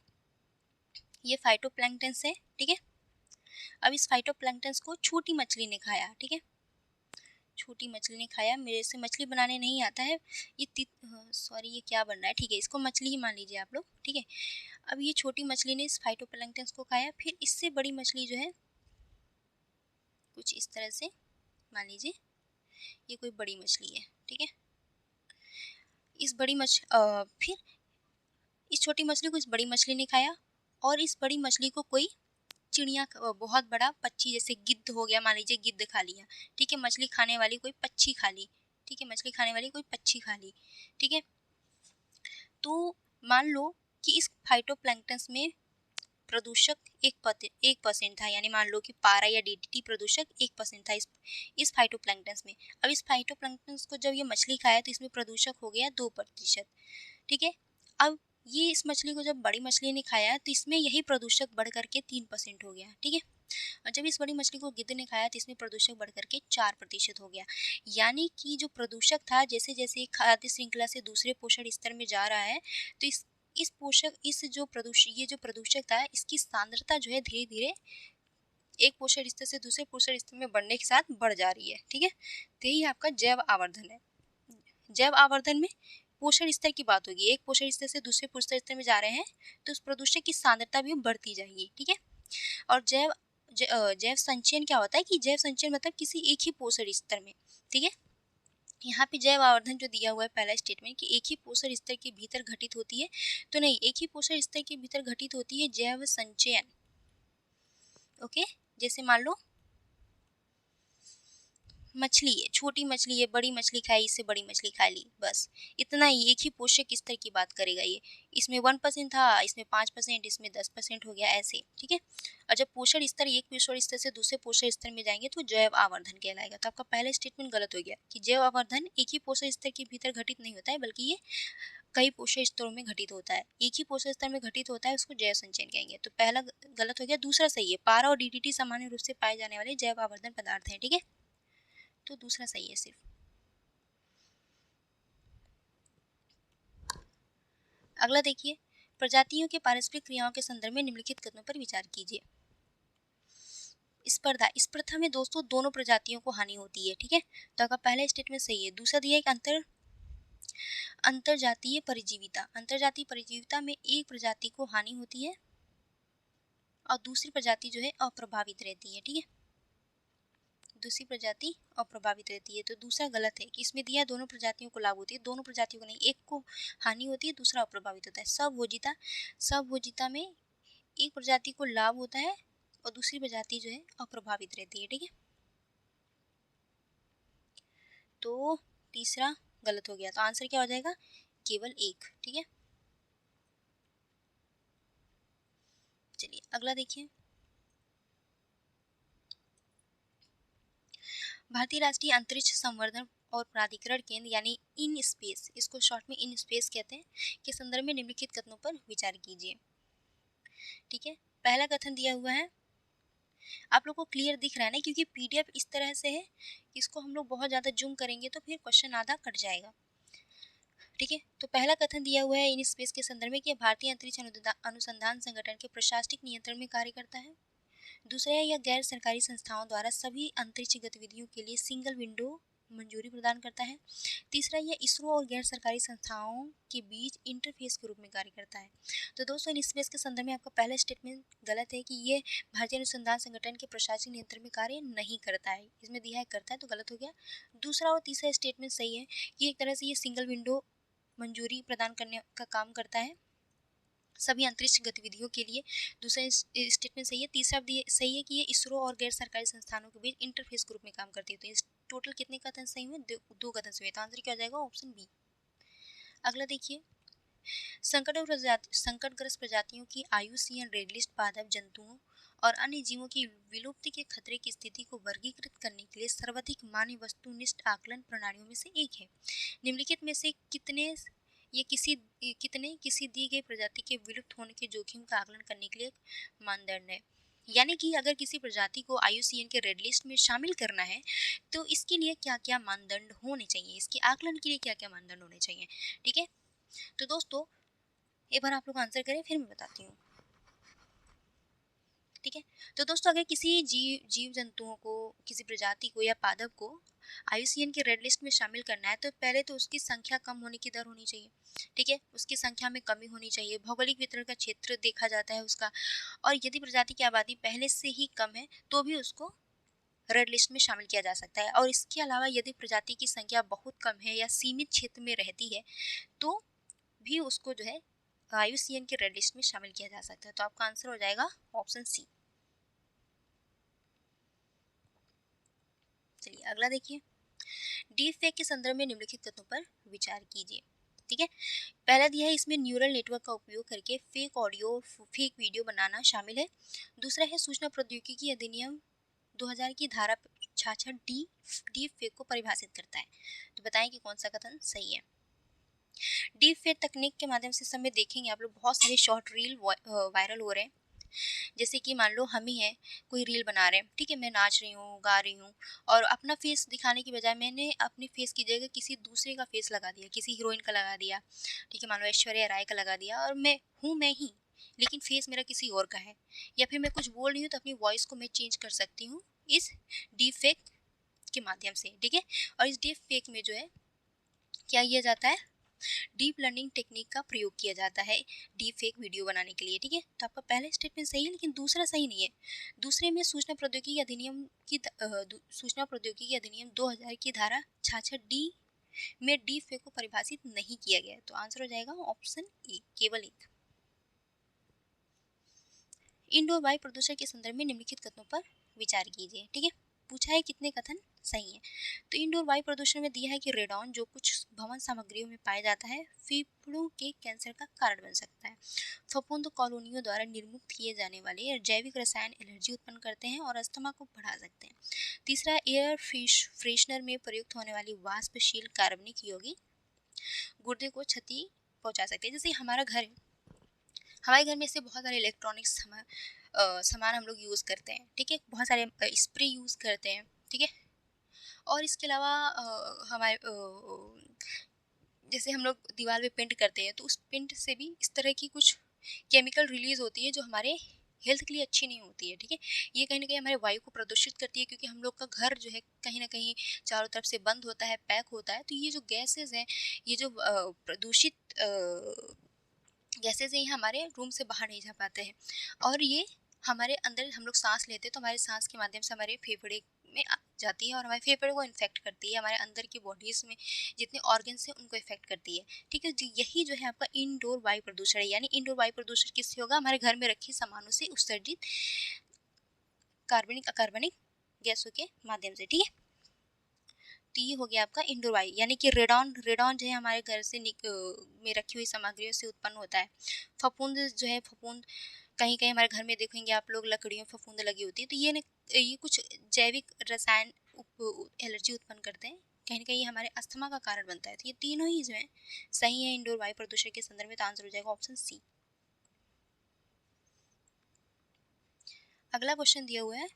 S1: ये फाइटोप्लैंक्टन है। ठीक है, अब इस फाइटोप्लैंक्टन को छोटी मछली ने खाया। ठीक है, छोटी मछली ने खाया, मेरे से मछली बनाने नहीं आता है, ये क्या बन रहा है, ठीक है, इसको मछली ही मान लीजिए आप लोग। ठीक है, अब ये छोटी मछली ने इस फाइटोप्लैंक्टन को खाया, फिर इससे बड़ी मछली जो है कुछ इस तरह से, मान लीजिए ये कोई बड़ी मछली है। ठीक है, फिर इस छोटी मछली को इस बड़ी मछली ने खाया, और इस बड़ी मछली को कोई चिड़िया, बहुत बड़ा पक्षी, जैसे गिद्ध हो गया, मान लीजिए गिद्ध खा लिया। ठीक है, मछली खाने वाली कोई पक्षी खा ली। ठीक है, मछली खाने वाली कोई पक्षी खा ली। ठीक है, तो मान लो कि इस फाइटोप्लैंक्टन में प्रदूषक 1% था, यानी मान लो कि पारा या डीडीटी प्रदूषक 1% था इस फाइटोप्लैंक्टन में। अब इस फाइटोप्लैंक्टन को जब ये मछली खाया तो इसमें प्रदूषक हो गया 2%। ठीक है, अब ये इस मछली को जब बड़ी मछली ने खाया तो इसमें यही प्रदूषक बढ़ करके 3% हो गया। ठीक है, और जब इस बड़ी मछली को गिद्ध ने खाया तो इसमें प्रदूषक बढ़ करके 4% हो गया। यानी कि जो प्रदूषक था, जैसे जैसे खाद्य श्रृंखला से दूसरे पोषण स्तर में जा रहा है, तो ये जो प्रदूषक था, इसकी सांद्रता जो है धीरे धीरे एक पोषण स्तर से दूसरे पोषण स्तर में बढ़ने के साथ बढ़ जा रही है। ठीक है, तो यही आपका जैव आवर्धन है। जैव आवर्धन में पोषण स्तर की बात होगी, एक पोषण स्तर से दूसरे पोषण स्तर में जा रहे हैं तो उस प्रदूषक की सांद्रता भी बढ़ती जाएगी। ठीक है, और जैव जैव संचयन क्या होता है कि जैव संचयन मतलब किसी एक ही पोषण स्तर में, ठीक है। यहाँ पे जैव आवर्धन जो दिया हुआ है पहला स्टेटमेंट कि एक ही पोषण स्तर के भीतर घटित होती है, तो नहीं, एक ही पोषण स्तर के भीतर घटित होती है जैव संचयन। ओके, जैसे मान लो मछली है, छोटी मछली है, बड़ी मछली खाई, इससे बड़ी मछली खा ली, बस इतना ही, एक ही पोषक स्तर की बात करेगा ये। इसमें 1% था, इसमें 5%, इसमें 10% हो गया, ऐसे, ठीक है। और जब पोषण स्तर एक पोषण स्तर से दूसरे पोषण स्तर में जाएंगे तो जैव आवर्धन कहलाएगा। तो आपका पहला स्टेटमेंट गलत हो गया कि जैव आवर्धन एक ही पोषण स्तर के भीतर घटित नहीं होता है, बल्कि ये कई पोषण स्तरों में घटित होता है। एक ही पोषण स्तर में घटित होता है, उसको जैव संचयन कहेंगे। तो पहला गलत हो गया, दूसरा सही है। पारा और डीडीटी सामान्य रूप से पाए जाने वाले जैव आवर्धन पदार्थ हैं, ठीक है, तो दूसरा सही है सिर्फ। अगला देखिए, प्रजातियों के पारस्परिक क्रियाओं के संदर्भ में निम्नलिखित कथनों पर विचार कीजिए। स्पर्धा, इस प्रथा में दोस्तों दोनों प्रजातियों को हानि होती है, ठीक है, तो आपका पहला स्टेटमेंट सही है। दूसरा दिया एक अंतरजातीय परिजीविता, अंतरजातीय परिजीविता में एक प्रजाति को हानि होती है और दूसरी प्रजाति जो है अप्रभावित रहती है, ठीक है, दूसरी प्रजाति अप्रभावित रहती है। तो दूसरा गलत है कि इसमें दिया है दोनों प्रजातियों को लाभ होती है, दोनों प्रजातियों को नहीं, एक को हानि होती है, दूसरा अप्रभावित होता है। सबभोजिता में एक प्रजाति को लाभ होता है और दूसरी प्रजाति जो है अप्रभावित रहती है, ठीक है। तो तीसरा गलत हो गया, तो आंसर क्या हो जाएगा, केवल एक, ठीक है। चलिए अगला देखिए, भारतीय राष्ट्रीय अंतरिक्ष संवर्धन और प्राधिकरण केंद्र यानी इन स्पेस, इसको शॉर्ट में इन स्पेस कहते हैं, के संदर्भ में निम्नलिखित कथनों पर विचार कीजिए, ठीक है। पहला कथन दिया हुआ है, आप लोग को क्लियर दिख रहा है ना, क्योंकि पीडीएफ इस तरह से है, इसको हम लोग बहुत ज़्यादा जूम करेंगे तो फिर क्वेश्चन आधा कट जाएगा, ठीक है। तो पहला कथन दिया हुआ है इन स्पेस के संदर्भ में कि भारतीय अंतरिक्ष अनुसंधान संगठन के प्रशासनिक नियंत्रण में कार्य करता है। दूसरा है, यह गैर सरकारी संस्थाओं द्वारा सभी अंतरिक्ष गतिविधियों के लिए सिंगल विंडो मंजूरी प्रदान करता है। तीसरा, यह इसरो और गैर सरकारी संस्थाओं के बीच इंटरफेस के रूप में कार्य करता है। तो दोस्तों इन स्पेस के संदर्भ में आपका पहला स्टेटमेंट गलत है कि ये भारतीय अनुसंधान संगठन के प्रशासनिक नियंत्रण में कार्य नहीं करता है, इसमें दिया है करता है, तो गलत हो गया। दूसरा और तीसरा स्टेटमेंट सही है कि एक तरह से ये सिंगल विंडो मंजूरी प्रदान करने का काम करता है सभी अंतरिक्ष गतिविधियों के लिए। दूसरा स्टेटमेंट सही है। तीसरा सही है कि ये इसरो और गैर सरकारी संस्थानों के बीच इंटरफेस के रूप में काम करती है। तो इस टोटल कितने कथन सही हुए, दो कथन सही हुए, तो आंसर क्या हो जाएगा, ऑप्शन बी। अगला देखिए, संकटग्रस्त प्रजातियों की आयुसीएन रेड लिस्ट पादप जंतुओं और अन्य जीवों की विलुप्ति के खतरे की स्थिति को वर्गीकृत करने के लिए सर्वाधिक मान्य वस्तुनिष्ठ आकलन प्रणालियों में से एक है। निम्नलिखित में से किसी दी गई प्रजाति के विलुप्त होने के जोखिम का आकलन करने के लिए मानदंड है। यानी कि अगर किसी प्रजाति को आईयूसीएन के रेड लिस्ट में शामिल करना है तो इसके लिए क्या क्या मानदंड होने चाहिए, इसके आकलन के लिए क्या क्या मानदंड होने चाहिए, ठीक है। तो दोस्तों एक बार आप लोग आंसर करें, फिर मैं बताती हूँ, ठीक है। तो दोस्तों अगर किसी जीव जंतुओं को, किसी प्रजाति को या पादप को आईयूसीएन के रेड लिस्ट में शामिल करना है तो पहले तो उसकी संख्या कम होने की दर होनी चाहिए, ठीक है, उसकी संख्या में कमी होनी चाहिए, भौगोलिक वितरण का क्षेत्र देखा जाता है उसका, और यदि प्रजाति की आबादी पहले से ही कम है तो भी उसको रेड लिस्ट में शामिल किया जा सकता है। और इसके अलावा यदि प्रजाति की संख्या बहुत कम है या सीमित क्षेत्र में रहती है तो भी उसको जो है आईयूसीएन के रेड लिस्ट में शामिल किया जा सकता है। तो आपका आंसर हो जाएगा ऑप्शन सी। चलिए अगला देखिए, डीप फेक के संदर्भ में निम्नलिखित कथनों पर विचार कीजिए, ठीक है। पहला दिया है, इसमें न्यूरल नेटवर्क का उपयोग करके फेक ऑडियो फेक वीडियो बनाना शामिल है। दूसरा है, सूचना प्रौद्योगिकी अधिनियम 2000 की धारा 66 डीप फेक को परिभाषित करता है। तो बताएं कि कौन सा कथन सही है। डीप फेक तकनीक के माध्यम से समय देखेंगे आप लोग बहुत सारे शॉर्ट रील वायरल हो रहे हैं। जैसे कि मान लो हम ही हैं, कोई रील बना रहे हैं, ठीक है, मैं नाच रही हूँ, गा रही हूँ, और अपना फेस दिखाने की बजाय मैंने अपने फेस की जगह किसी दूसरे का फेस लगा दिया, किसी हीरोइन का लगा दिया, ठीक है, मान लो ऐश्वर्या राय का लगा दिया, और मैं हूँ मैं ही, लेकिन फेस मेरा किसी और का है। या फिर मैं कुछ बोल रही हूँ तो अपनी वॉइस को मैं चेंज कर सकती हूँ इस डीप फेक के माध्यम से, ठीक है। और इस डीप फेक में जो है क्या किया जाता है, डीप लर्निंग टेक्निक का प्रयोग किया जाता है डीप फेक वीडियो बनाने के लिए, ठीक है। तो आपका पहला स्टेटमेंट सही है, लेकिन दूसरा सही नहीं है। दूसरे में सूचना प्रौद्योगिकी अधिनियम 2000 की धारा 66D में डीप फेक को परिभाषित नहीं किया गया है। तो आंसर हो जाएगा ऑप्शन ए, केवल एक। इंडोर वायु प्रदूषण के संदर्भ में निम्नलिखित कथनों पर विचार कीजिए, ठीक है। पूछा है कितने कथन सही है। तो इंडोर वायु प्रदूषण में दिया है कि रेडॉन जो कुछ भवन सामग्रियों में पाया जाता है फेफड़ों के कैंसर का कारण बन सकता है। फफूंद कॉलोनियों द्वारा निर्मुक्त किए जाने वाले जैविक रसायन एलर्जी उत्पन्न करते हैं और अस्थमा को बढ़ा सकते हैं। तीसरा, एयर फ्रेशनर में प्रयुक्त होने वाली वाष्पशील कार्बनिक यौगिक गुर्दे को क्षति पहुंचा सकते हैं। जैसे हमारा घर है, हमारे घर में से बहुत सारे इलेक्ट्रॉनिक्स सामान हम लोग यूज़ करते हैं, ठीक है। बहुत सारे स्प्रे यूज़ करते हैं, ठीक है। और इसके अलावा हमारे जैसे हम लोग दीवार पे पेंट करते हैं, तो उस पेंट से भी इस तरह की कुछ केमिकल रिलीज होती है जो हमारे हेल्थ के लिए अच्छी नहीं होती है, ठीक है। ये कहीं ना कहीं हमारे वायु को प्रदूषित करती है, क्योंकि हम लोग का घर जो है कहीं ना कहीं चारों तरफ से बंद होता है, पैक होता है। तो ये जो गैसेज हैं, ये जो प्रदूषित गैसेज ही हमारे रूम से बाहर नहीं जा पाते हैं, और ये हमारे अंदर हम लोग सांस लेते हैं, तो हमारे सांस के माध्यम से हमारे फेफड़े में जाती है और हमारे फेफड़े को इन्फेक्ट करती है, हमारे अंदर की बॉडीज में जितने ऑर्गन्स हैं उनको इफेक्ट करती है, ठीक है। यही जो है आपका इंडोर वायु प्रदूषण है। यानी इंडोर वायु प्रदूषण किससे होगा? हमारे घर में रखे सामानों से उत्सर्जित कार्बनिक अकार्बनिक गैसों के माध्यम से, ठीक है। तो ये हो गया आपका इंडोर वायु। यानी कि रेडॉन जो है हमारे घर से में रखी हुई सामग्रियों से उत्पन्न होता है। फफूंद जो है, फफूंद कहीं कहीं हमारे घर में देखेंगे आप लोग, लकड़ियों फफूंद लगी होती है। तो ये कुछ जैविक रसायन एलर्जी उत्पन्न करते हैं, कहीं ना कहीं हमारे अस्थमा का कारण बनता है। तो ये तीनों ही जो है सही है इंडोर वायु प्रदूषण के संदर्भ में। तो आंसर हो जाएगा ऑप्शन सी। अगला क्वेश्चन दिया हुआ है,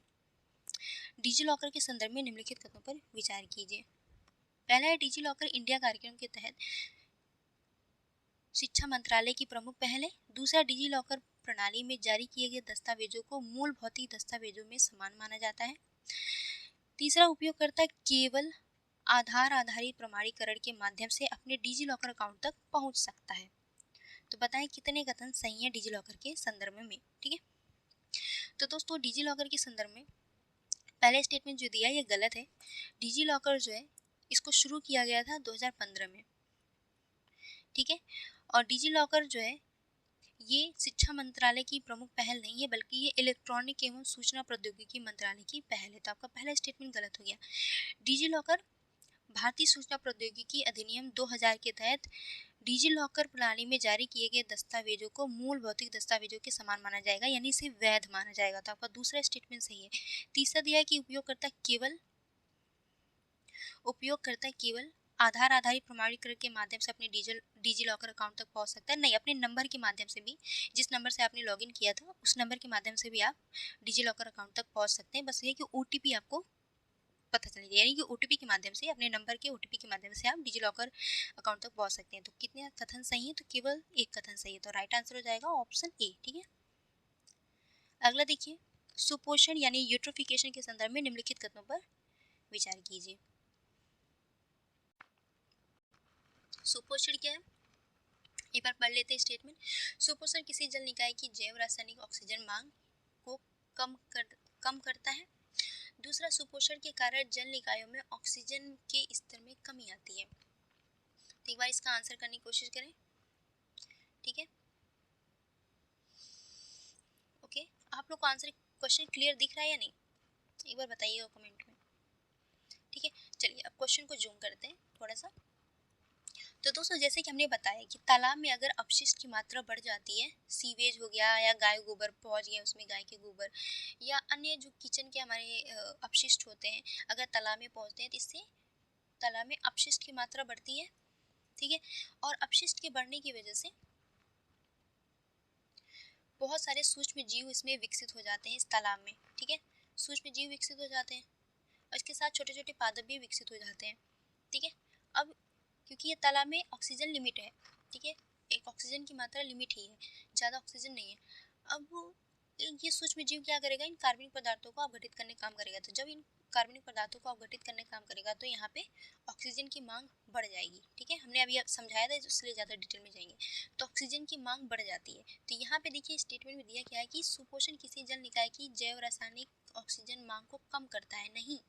S1: डिजी लॉकर के संदर्भ में निम्नलिखित कथनों पर विचार कीजिए। पहला है, डिजी लॉकर इंडिया कार्यक्रम के तहत शिक्षा मंत्रालय की प्रमुख पहल है। दूसरा, डिजी लॉकर प्रणाली में जारी किए गए दस्तावेजों को मूल भौतिक दस्तावेजों में समान माना जाता है। तीसरा, उपयोगकर्ता केवल आधार आधारित प्रमाणीकरण के माध्यम से अपने डिजी लॉकर अकाउंट तक पहुंच सकता है। तो बताएं कितने कथन सही है डिजी लॉकर के संदर्भ में, ठीक है। तो दोस्तों, डिजी लॉकर के संदर्भ में पहले स्टेटमेंट जो दिया ये गलत है। डिजी लॉकर जो है इसको शुरू किया गया था 2015 में, ठीक है। और डिजी लॉकर जो है ये शिक्षा मंत्रालय की प्रमुख पहल नहीं है, बल्कि ये इलेक्ट्रॉनिक एवं सूचना प्रौद्योगिकी मंत्रालय की पहल है। तो आपका पहला स्टेटमेंट गलत हो गया। डिजी लॉकर भारतीय सूचना प्रौद्योगिकी अधिनियम 2000 के तहत डिजी लॉकर प्रणाली में जारी किए गए दस्तावेजों को मूल भौतिक दस्तावेजों के समान माना जाएगा, यानी इसे वैध माना जाएगा। तो आपका दूसरा स्टेटमेंट सही है। तीसरा दिया है कि उपयोगकर्ता केवल आधार आधारित प्रमाणीकरण के माध्यम से अपने डिजी लॉकर अकाउंट तक पहुंच सकता है। नहीं, अपने नंबर के माध्यम से भी, जिस नंबर से आपने लॉगिन किया था उस नंबर के माध्यम से भी आप डिजी लॉकर अकाउंट तक पहुंच सकते हैं। बस ये कि ओटीपी आपको पता चलेगा, यानी कि ओटीपी के माध्यम से, अपने नंबर के ओटीपी के माध्यम से आप डिजी लॉकर अकाउंट तक पहुंच सकते हैं। तो कितने कथन सही है? तो केवल एक कथन सही है। तो राइट आंसर हो जाएगा ऑप्शन ए, ठीक है। अगला देखिए, सुपोषण यानी यूट्रोफिकेशन के संदर्भ में निम्नलिखित कथनों पर विचार कीजिए। सुपोषण क्या है, एक बार पढ़ लेते हैं स्टेटमेंट। सुपोषण किसी जल निकाय की जैव रासायनिक ऑक्सीजन मांग को कम करता है। दूसरा, सुपोषण के कारण जल निकायों में ऑक्सीजन के स्तर में कमी आती है। तो एक बार इसका आंसर करने की कोशिश करें, ठीक है। ओके, आप लोग को आंसर क्वेश्चन क्लियर दिख रहा है या नहीं, एक बार बताइएगा कमेंट में, ठीक है। चलिए अब क्वेश्चन को जूम करते हैं थोड़ा सा। तो दोस्तों, जैसे कि हमने बताया कि तालाब में अगर अपशिष्ट की मात्रा बढ़ जाती है, सीवेज हो गया या गाय गोबर पहुंच गया उसमें, गाय के गोबर या अन्य जो किचन के हमारे अपशिष्ट होते हैं, अगर तालाब में पहुंचते हैं तो इससे तालाब में अपशिष्ट की मात्रा बढ़ती है, ठीक है। और अपशिष्ट के बढ़ने की वजह से बहुत सारे सूक्ष्म जीव इसमें विकसित हो जाते हैं इस तालाब में, ठीक है। सूक्ष्म जीव विकसित हो जाते हैं और इसके साथ छोटे छोटे पादप भी विकसित हो जाते हैं, ठीक है। अब क्योंकि ये तालाब में ऑक्सीजन लिमिट है, ठीक है, एक ऑक्सीजन की मात्रा लिमिट ही है, ज़्यादा ऑक्सीजन नहीं है। अब ये सूक्ष्म जीव क्या करेगा, इन कार्बनिक पदार्थों को अपघटित करने काम करेगा। तो जब इन कार्बनिक पदार्थों को अपघटित करने काम करेगा तो यहाँ पे ऑक्सीजन की मांग बढ़ जाएगी। ठीक है, हमने अभी समझाया था, इसलिए ज़्यादा डिटेल में जाएंगे। तो ऑक्सीजन की मांग बढ़ जाती है। तो यहाँ पे देखिए स्टेटमेंट में दिया क्या है कि सुपोषण किसी जल निकाय की जैव रासायनिक ऑक्सीजन मांग को कम करता है। नहीं,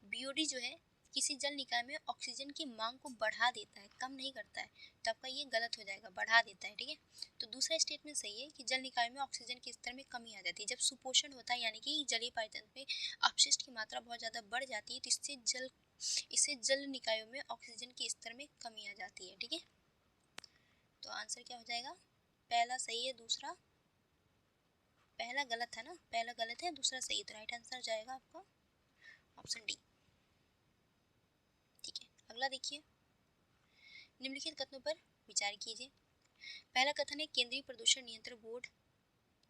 S1: बीओडी जो है किसी जल निकाय में ऑक्सीजन की मांग को बढ़ा देता है, कम नहीं करता है। तो आपका ये गलत हो जाएगा, बढ़ा देता है। ठीक है, तो दूसरा स्टेटमेंट सही है कि जल निकाय में ऑक्सीजन के स्तर में कमी आ जाती है। जब सुपोषण होता है यानी कि जलीय पायदान में अपशिष्ट की मात्रा बहुत ज़्यादा बढ़ जाती है, तो इससे जल निकायों में ऑक्सीजन के स्तर में कमी आ जाती है। ठीक है, तो आंसर क्या हो जाएगा, पहला सही है, दूसरा, पहला गलत है ना, पहला गलत है, दूसरा सही है। तो राइट आंसर जाएगा आपका ऑप्शन डी। ठीक है, अगला देखिए, निम्नलिखित कथनों पर विचार कीजिए। पहला कथन है, केंद्रीय प्रदूषण नियंत्रण बोर्ड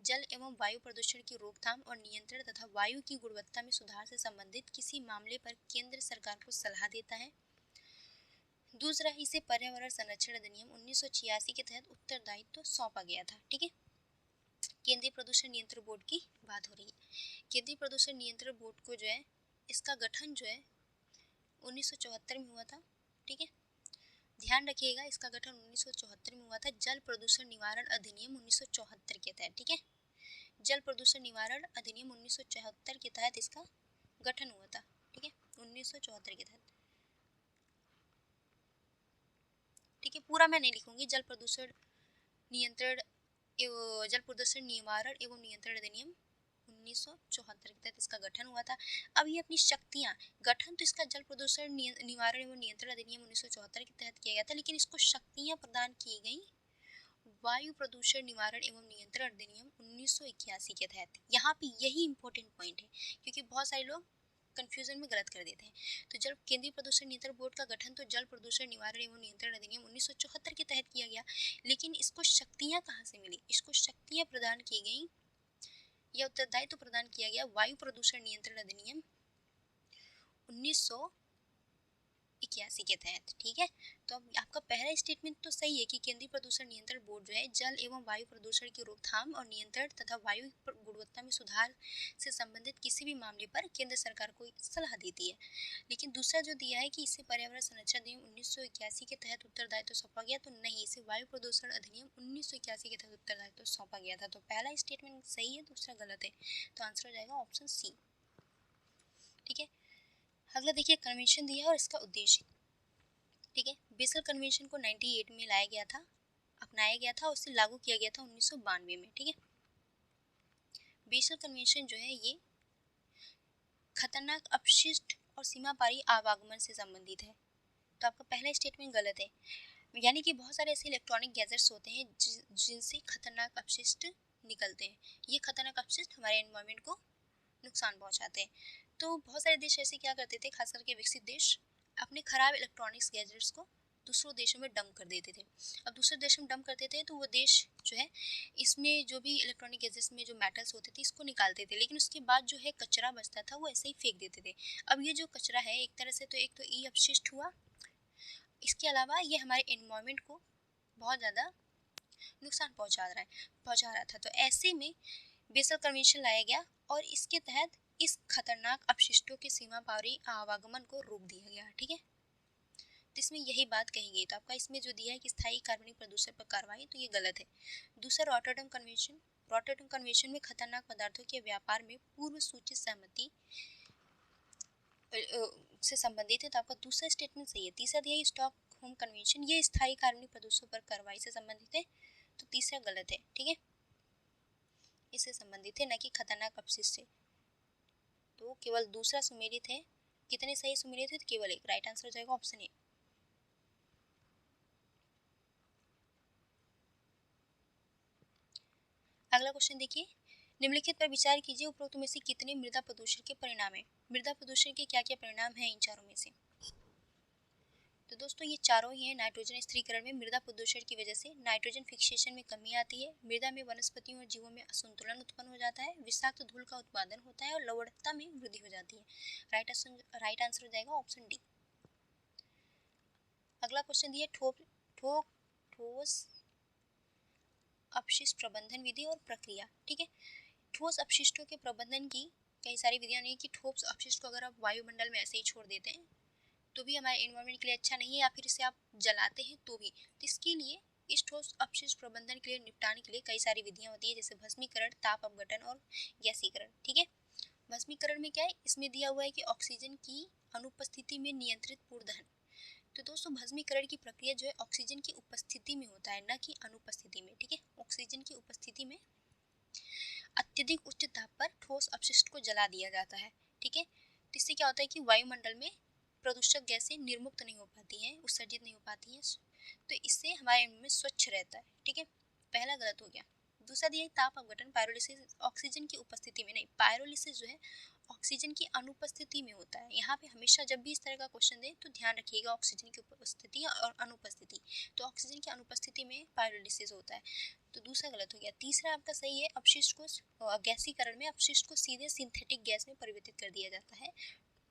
S1: जल एवं वायु प्रदूषण की रोकथाम और नियंत्रण तथा वायु की गुणवत्ता में सुधार से संबंधित किसी मामले पर केंद्र सरकार को सलाह देता है। दूसरा, इसे पर्यावरण संरक्षण अधिनियम 1986 के तहत उत्तरदायित्व सौंपा गया था। ठीक है, केंद्रीय प्रदूषण नियंत्रण बोर्ड की बात हो रही है। केंद्रीय प्रदूषण नियंत्रण बोर्ड को जो है, इसका गठन जो है 1974 में हुआ था। ठीक है, ध्यान रखिएगा, इसका गठन 1974 में हुआ था, जल प्रदूषण निवारण अधिनियम 1974 के तहत। ठीक है, जल प्रदूषण निवारण अधिनियम 1974 के तहत इसका गठन हुआ था। ठीक है, 1974 के तहत। ठीक है, पूरा मैं नहीं लिखूंगी। जल प्रदूषण नियंत्रण जल प्रदूषण निवारण एवं नियंत्रण अधिनियम 1974 के तहत इसका गठन हुआ था। अब ये अपनी शक्तियाँ, गठन तो इसका जल प्रदूषण निवारण एवं नियंत्रण अधिनियम 1974 के तहत किया गया था, लेकिन इसको शक्तियाँ प्रदान की गई वायु प्रदूषण निवारण एवं नियंत्रण अधिनियम 1981 के तहत। यहाँ पे यही इंपॉर्टेंट पॉइंट है, क्योंकि बहुत सारे लोग कंफ्यूजन में गलत कर देते हैं। तो जल केंद्रीय प्रदूषण नियंत्रण बोर्ड का गठन तो जल प्रदूषण निवारण एवं नियंत्रण अधिनियम 1974 के तहत किया गया, लेकिन इसको शक्तियाँ कहाँ से मिली, इसको शक्तियाँ प्रदान की गई या उत्तरदायित्व प्रदान किया गया वायु प्रदूषण नियंत्रण अधिनियम 1981 के तहत। ठीक है, तो अब आपका पहला स्टेटमेंट तो सही है कि केंद्रीय प्रदूषण नियंत्रण बोर्ड जो है जल एवं वायु प्रदूषण की रोकथाम और नियंत्रण तथा वायु गुणवत्ता में सुधार से संबंधित किसी भी मामले पर केंद्र सरकार को सलाह देती है। लेकिन दूसरा जो दिया है कि इससे पर्यावरण संरक्षण अधिनियम 1981 के तहत उत्तरदायित्व सौंपा गया, तो नहीं, इसे वायु प्रदूषण अधिनियम 1981 के तहत उत्तरदायित्व सौंपा गया था। तो पहला स्टेटमेंट सही है, दूसरा गलत है। तो आंसर हो जाएगा ऑप्शन सी। ठीक है, अगला देखिए, कन्वेंशन दिया है और इसका उद्देश्य। ठीक है, बेसल कन्वेंशन को 98 में लाया गया था, अपनाया गया था, उससे लागू किया गया था 1992 में। ठीक है, बेसल कन्वेंशन जो है ये खतरनाक अपशिष्ट और सीमा पारी आवागमन से संबंधित है। तो आपका पहला स्टेटमेंट गलत है, यानी कि बहुत सारे ऐसे इलेक्ट्रॉनिक गैजेट्स होते हैं जिनसे खतरनाक अपशिष्ट निकलते हैं। ये खतरनाक अपशिष्ट हमारे एनवायरनमेंट को नुकसान पहुंचाते हैं। तो बहुत सारे देश ऐसे क्या करते थे, खास करके विकसित देश, अपने खराब इलेक्ट्रॉनिक्स गैजेट्स को दूसरों देशों में डंप कर देते थे। अब दूसरे देशों में डंप करते थे तो वो देश जो है इसमें जो भी इलेक्ट्रॉनिक गैजेट्स में जो मेटल्स होते थे इसको निकालते थे, लेकिन उसके बाद जो है कचरा बचता था वो ऐसे ही फेंक देते थे। अब ये जो कचरा है एक तरह से तो एक तो ई अपशिष्ट हुआ, इसके अलावा ये हमारे एनवायरनमेंट को बहुत ज़्यादा नुकसान पहुंचा रहा था। तो ऐसे में बेसल कन्वेंशन लाया गया और इसके तहत इस खतरनाक अपशिष्टों के सीमा पारी आवागमन को रोक दिया गया। ठीक है, तो इसमें यही बात कही गई। तो आपका इसमें जो दिया है कि स्थायी कार्बनिक प्रदूषण पर कार्रवाई, तो ये गलत है। दूसरा, रॉटरडम कन्वेंशन, रॉटरडम कन्वेंशन में खतरनाक पदार्थों के व्यापार में पूर्व सूचित सहमति से संबंधित है। तो आपका दूसरा स्टेटमेंट सही है। तीसरा दिया है स्टॉकहोम कन्वेंशन, ये स्थायी कार्बनिक प्रदूषण पर कार्रवाई से संबंधित है। तो तीसरा गलत है। ठीक है, इससे संबंधित है, न कि खतरनाक अपशिष्ट से। तो केवल दूसरा सुमेलित है। कितने सही सुमेलित है, तो केवल एक। राइट आंसर हो जाएगा ऑप्शन ए। अगला क्वेश्चन देखिए, निम्नलिखित पर विचार कीजिए, उपरोक्त में से कितने मृदा प्रदूषण के परिणाम है। मृदा प्रदूषण के क्या क्या परिणाम हैं इन चारों में से। तो दोस्तों ये चारों ही हैं। नाइट्रोजन स्थिरीकरण में मृदा प्रदूषण की वजह से नाइट्रोजन फिक्सेशन में कमी आती है, मृदा में वनस्पतियों और जीवों में असंतुलन उत्पन्न हो जाता है, विषाक्त धूल का उत्पादन होता है और लवणता में वृद्धि हो जाती है। राइट आंसर हो जाएगा ऑप्शन डी। अगला क्वेश्चन दिया, ठोस अपशिष्ट प्रबंधन विधि और प्रक्रिया। ठीक है, ठोस अपशिष्टों के प्रबंधन की कई सारी विधियां, नहीं कि ठोस अपशिष्ट को अगर आप वायुमंडल में ऐसे ही छोड़ देते हैं तो भी हमारे एनवायरनमेंट के लिए अच्छा नहीं है, या फिर इसे आप जलाते हैं तो भी। तो इसके लिए इस ठोस अपशिष्ट प्रबंधन के लिए, निपटाने के लिए कई सारी विधियां होती है, जैसे भस्मीकरण, ताप अपघटन और गैसीकरण। ठीक है, भस्मीकरण में क्या है, इसमें दिया हुआ है कि ऑक्सीजन की अनुपस्थिति में नियंत्रित पूर्ण दहन। तो दोस्तों भस्मीकरण की प्रक्रिया जो है ऑक्सीजन की उपस्थिति में होता है, न कि अनुपस्थिति में। ठीक है, ऑक्सीजन की उपस्थिति में अत्यधिक उच्च ताप पर ठोस अपशिष्ट को जला दिया जाता है। ठीक है, तो इससे क्या होता है कि वायुमंडल में प्रदूषक गैसें निर्मुक्त नहीं हो पाती हैं, उत्सर्जित नहीं हो पाती हैं, तो इससे हमारा एनवायरनमेंट स्वच्छ रहता है। ठीक है, पहला गलत हो गया। दूसरा दिया है ताप अपघटन, पायरोलिसिस ऑक्सीजन की उपस्थिति में नहीं, पायरोलिसिस जो है ऑक्सीजन की अनुपस्थिति में होता है। यहाँ पे हमेशा जब भी इस तरह का क्वेश्चन दे तो ध्यान रखिएगा ऑक्सीजन की उपस्थिति और अनुपस्थिति। तो ऑक्सीजन की अनुपस्थिति में पायरोलिसिस होता है, तो दूसरा गलत हो गया। तीसरा आपका सही है, अपशिष्ट को गैसीकरण में अपशिष्ट को सीधे सिंथेटिक गैस में परिवर्तित कर दिया जाता है।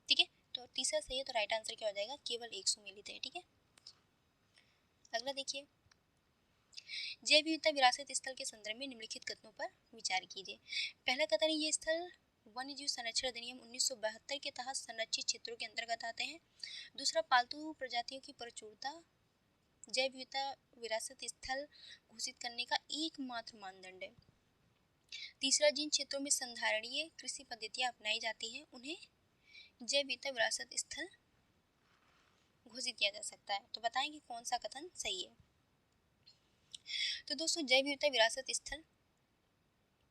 S1: ठीक है, तो तीसरा सही है, तो राइट आंसर क्या हो जाएगा, केवल 100 मिलीमीटर। ठीक है, अगला देखिए, जैव विविधता विरासत स्थल के संदर्भ में निम्नलिखित कथनों पर विचार कीजिए। पहला कथन है, ये स्थल वन्य जीव संरक्षण अधिनियम 1972 के तहत संरक्षित क्षेत्रों के अंतर्गत आते हैं। दूसरा, पालतू प्रजातियों की प्रचुरता जैव विविधता विरासत स्थल घोषित करने का एकमात्र मानदंड है। तीसरा, जिन क्षेत्रों में संधारणीय कृषि पद्धतियां अपनाई जाती हैं उन्हें जैव विविधता विरासत स्थल घोषित किया जा सकता है। तो बताएं कि कौन सा कथन सही है। तो दोस्तों जैव विविधता विरासत स्थल,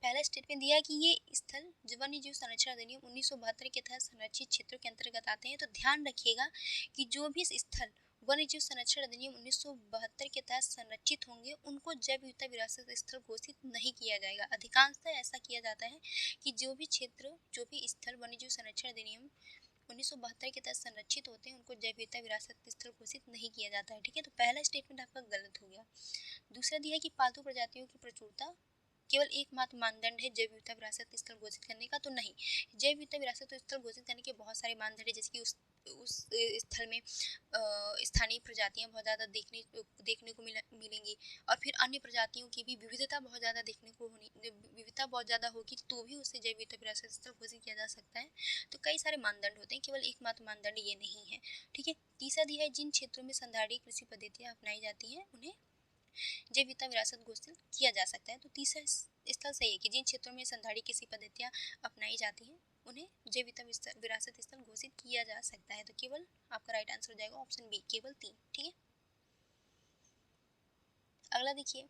S1: पहला स्टेटमेंट दिया है कि ये स्थल वन्य जीव संरक्षण अधिनियम 1972 के तहत संरक्षित क्षेत्रों के अंतर्गत आते हैं। तो ध्यान रखिएगा कि जो भी स्थल वन्य जीव संरक्षण अधिनियम 1972 के तहत संरक्षित होंगे उनको जैव विविधता विरासत स्थल घोषित नहीं किया जाएगा। अधिकांशतः ऐसा किया जाता है कि जो भी क्षेत्र, जो भी स्थल वन्य जीव संरक्षण अधिनियम 1972 के तहत संरक्षित होते हैं उनको जैव विविधता विरासत स्थल घोषित नहीं किया जाता है। ठीक है, तो पहला स्टेटमेंट आपका गलत हो गया। दूसरा दिया है कि पालतू प्रजातियों की प्रचुरता केवल एकमात्र मानदंड है जैव विविधता विरासत स्थल घोषित करने का, तो नहीं, जैव विविधता विरासत स्थल घोषित करने के बहुत सारे मानदंड है, जैसे कि उस स्थल में स्थानीय प्रजातियां बहुत ज़्यादा देखने को मिलेंगी, और फिर अन्य प्रजातियों की भी विविधता बहुत ज़्यादा देखने को विविधता बहुत ज़्यादा होगी, तो भी उसे जैव विविधता विरासत स्थल घोषित किया जा सकता है। तो कई सारे मानदंड होते हैं, केवल एकमात्र मानदंड ये नहीं है। ठीक है, तीसरा दिया है, जिन क्षेत्रों में संधारणीय कृषि पद्धतियां अपनाई जाती हैं उन्हें जैव विविधता विरासत घोषित किया जा सकता है। तो तीसरा स्थल सही है कि जिन क्षेत्रों में संधारणीय कृषि पद्धतियां अपनाई जाती हैं उन्हें जैव विविधता विरासत स्थल घोषित किया जा सकता है। तो केवल आपका राइट आंसर हो जाएगा ऑप्शन बी, केवल 3। ठीक है, अगला देखिए,